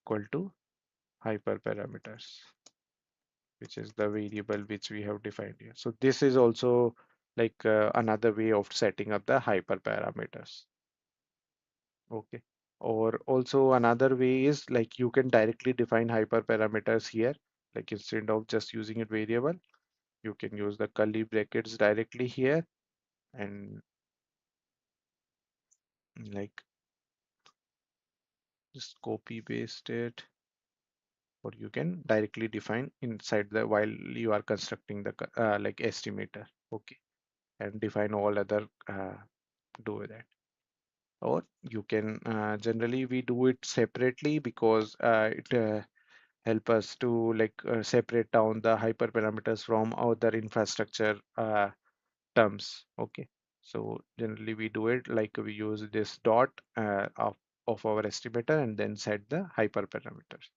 Speaker 1: equal to hyperparameters, which is the variable which we have defined here. So this is also another way of setting up the hyperparameters. Okay. Or also another way is like you can directly define hyperparameters here. Like instead of just using it variable, you can use the curly brackets directly here, and like just copy paste it, or you can directly define inside the while you are constructing the estimator. Okay, and define all other do that. or you can generally we do it separately because it help us to like separate down the hyperparameters from other infrastructure terms. Okay, so generally we do it like we use this dot of our estimator and then set the hyperparameters.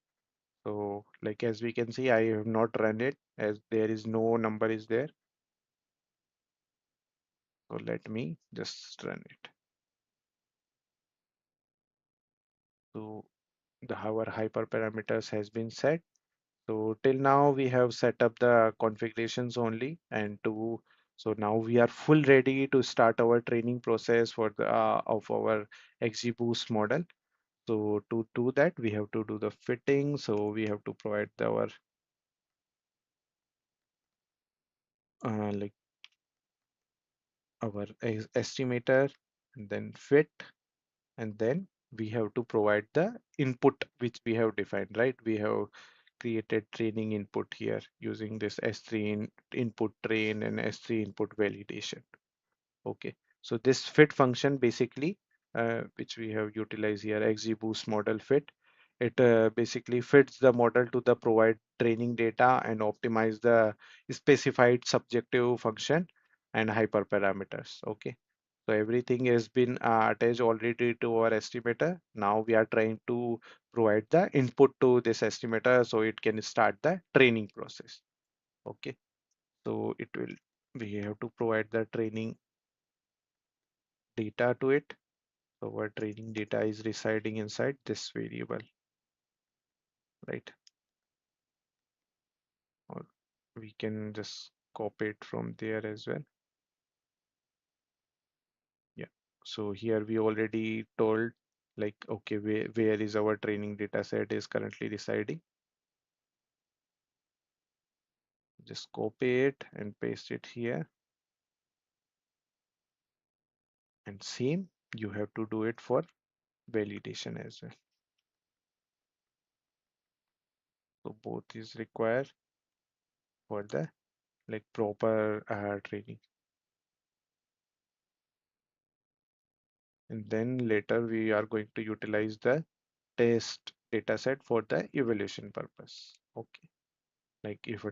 Speaker 1: So like as we can see, I have not run it as there is no number is there. So let me just run it. So our hyperparameters has been set. So till now we have set up the configurations only and to so now we are full ready to start our training process for the of our XgBoost model. So to do that we have to do the fitting. So we have to provide like our estimator and then fit, and then we have to provide the input which we have defined, right? We have created training input here using this S3 input train and S3 input validation. Okay, so this fit function basically, which we have utilized here, XgBoost model fit, it basically fits the model to the provide training data and optimize the specified subjective function and hyperparameters. Okay, so everything has been attached already to our estimator. Now we are trying to provide the input to this estimator so it can start the training process. Okay, so it will we have to provide the training data to it. So our training data is residing inside this variable, right? Or we can just copy it from there as well. Yeah. So here we already told like, okay, where is our training data set is currently residing. Just copy it and paste it here. And same, you have to do it for validation as well. So both is required for the like proper training. And then later we are going to utilize the test dataset for the evaluation purpose. Okay, like if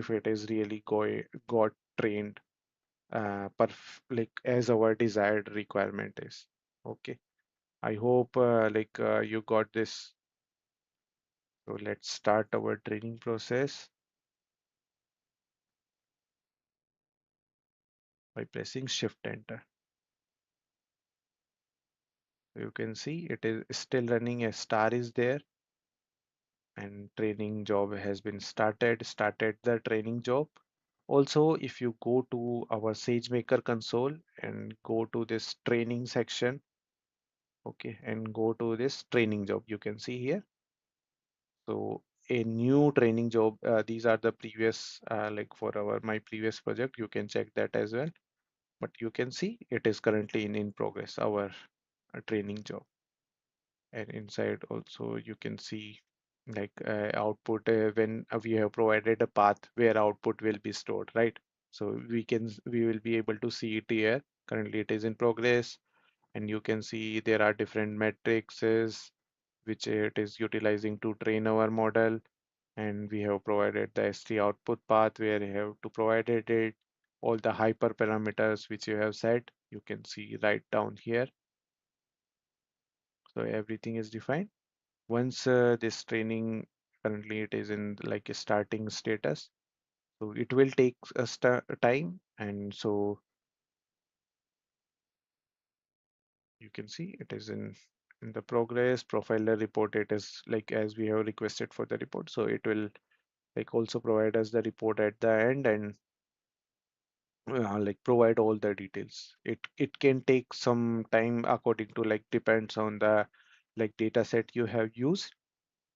Speaker 1: it is really got trained like as our desired requirement is. Okay, I hope you got this. So let's start our training process by pressing Shift Enter. You can see it is still running. A star is there and training job has been started the training job. Also, if you go to our SageMaker console and go to this training section, okay, and go to this training job, you can see here. So a new training job, these are the previous, like for my previous project, you can check that as well. But you can see it is currently in progress, our training job. And inside also you can see like output when we have provided a path where output will be stored, right? So we will be able to see it here. Currently it is in progress, and you can see there are different matrices which it is utilizing to train our model, and we have provided the S3 output path where you have to provided it all the hyperparameters which you have set. You can see right down here. So everything is defined. Once this training currently it is in like a starting status, so it will take a time, and so you can see it is in the progress profiler report. It is like as we have requested for the report, so it will like also provide us the report at the end and like provide all the details. It can take some time according to like depends on the like data set you have used,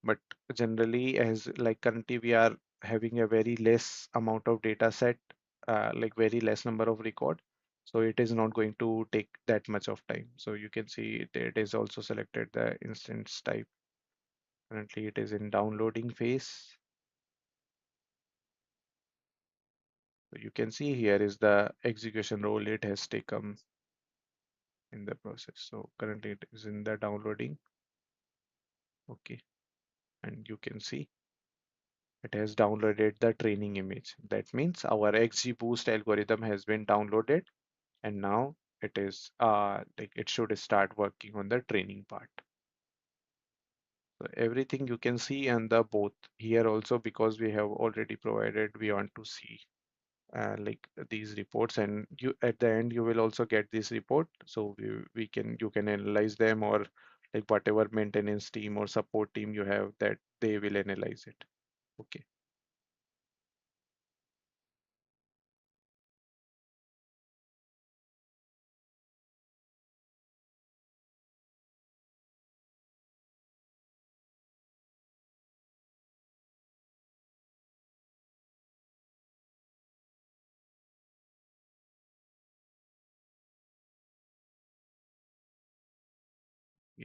Speaker 1: but generally as like currently we are having a very less amount of data set, like very less number of record, so it is not going to take that much of time. So you can see it is also selected the instance type. Currently it is in downloading phase. So you can see here is the execution role it has taken. in the process. So currently it is in the downloading. Okay, and you can see it has downloaded the training image. That means our XGBoost algorithm has been downloaded, and now it is like it should start working on the training part. So everything you can see and the both here also, because we have already provided, we want to see like these reports, and you at the end you will also get this report, so we can you can analyze them, or like whatever maintenance team or support team you have, that they will analyze it. Okay.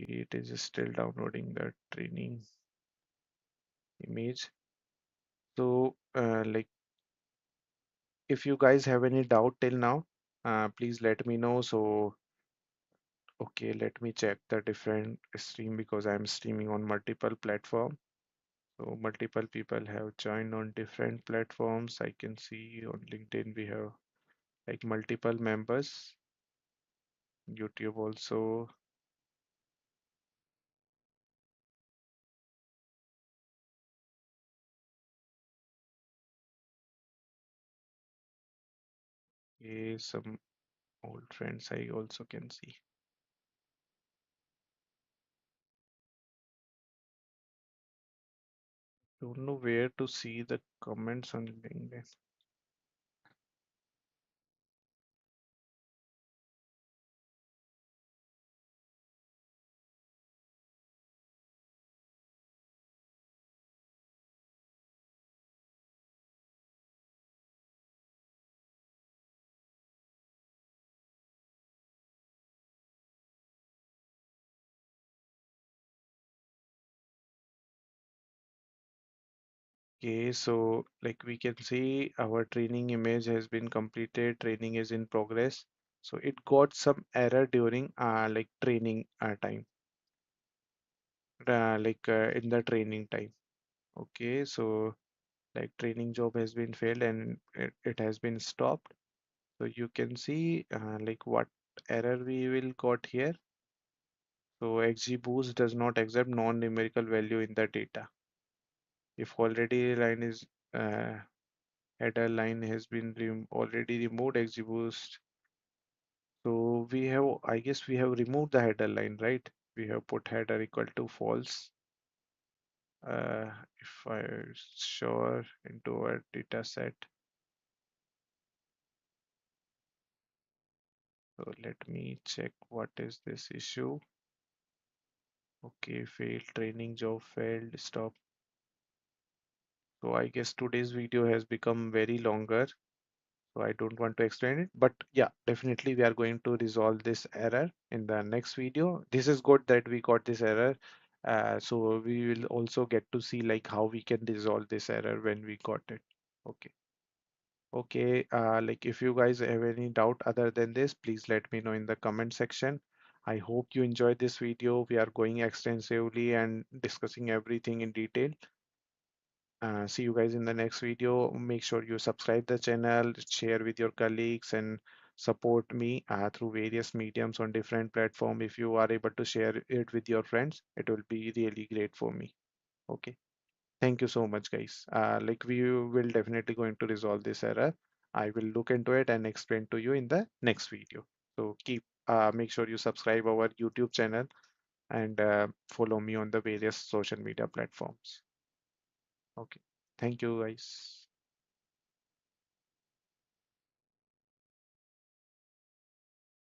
Speaker 1: It is still downloading the training image. So like if you guys have any doubt till now, please let me know. So okay, let me check the different stream, because I'm streaming on multiple platform. So multiple people have joined on different platforms. I can see on LinkedIn we have like multiple members. YouTube also. Some old friends I also can see. Don't know where to see the comments on LinkedIn. Okay, so like we can see our training image has been completed, training is in progress. So it got some error during like training time, in the training time. Okay, so like training job has been failed, and it has been stopped. So you can see like what error we will got here. So XGBoost does not accept non-numerical value in the data. If already line is uh, header line has been already removed XGBoost. So we have, I guess we have removed the header line, right? We have put header equal to false. If I sure into our data set. So let me check what is this issue. Okay, failed training job failed, stop. So I guess today's video has become very longer, so I don't want to explain it. But yeah, definitely we are going to resolve this error in the next video. This is good that we got this error. So we will also get to see like how we can resolve this error when we got it. Okay. Okay, like if you guys have any doubt other than this, please let me know in the comment section. I hope you enjoyed this video. We are going extensively and discussing everything in detail. See you guys in the next video. Make sure you subscribe the channel, share with your colleagues, and support me through various mediums on different platform. If you are able to share it with your friends, it will be really great for me. Okay. Thank you so much, guys. Like we will definitely going to resolve this error. I will look into it and explain to you in the next video. So make sure you subscribe our YouTube channel and follow me on the various social media platforms. Okay. Thank you, guys.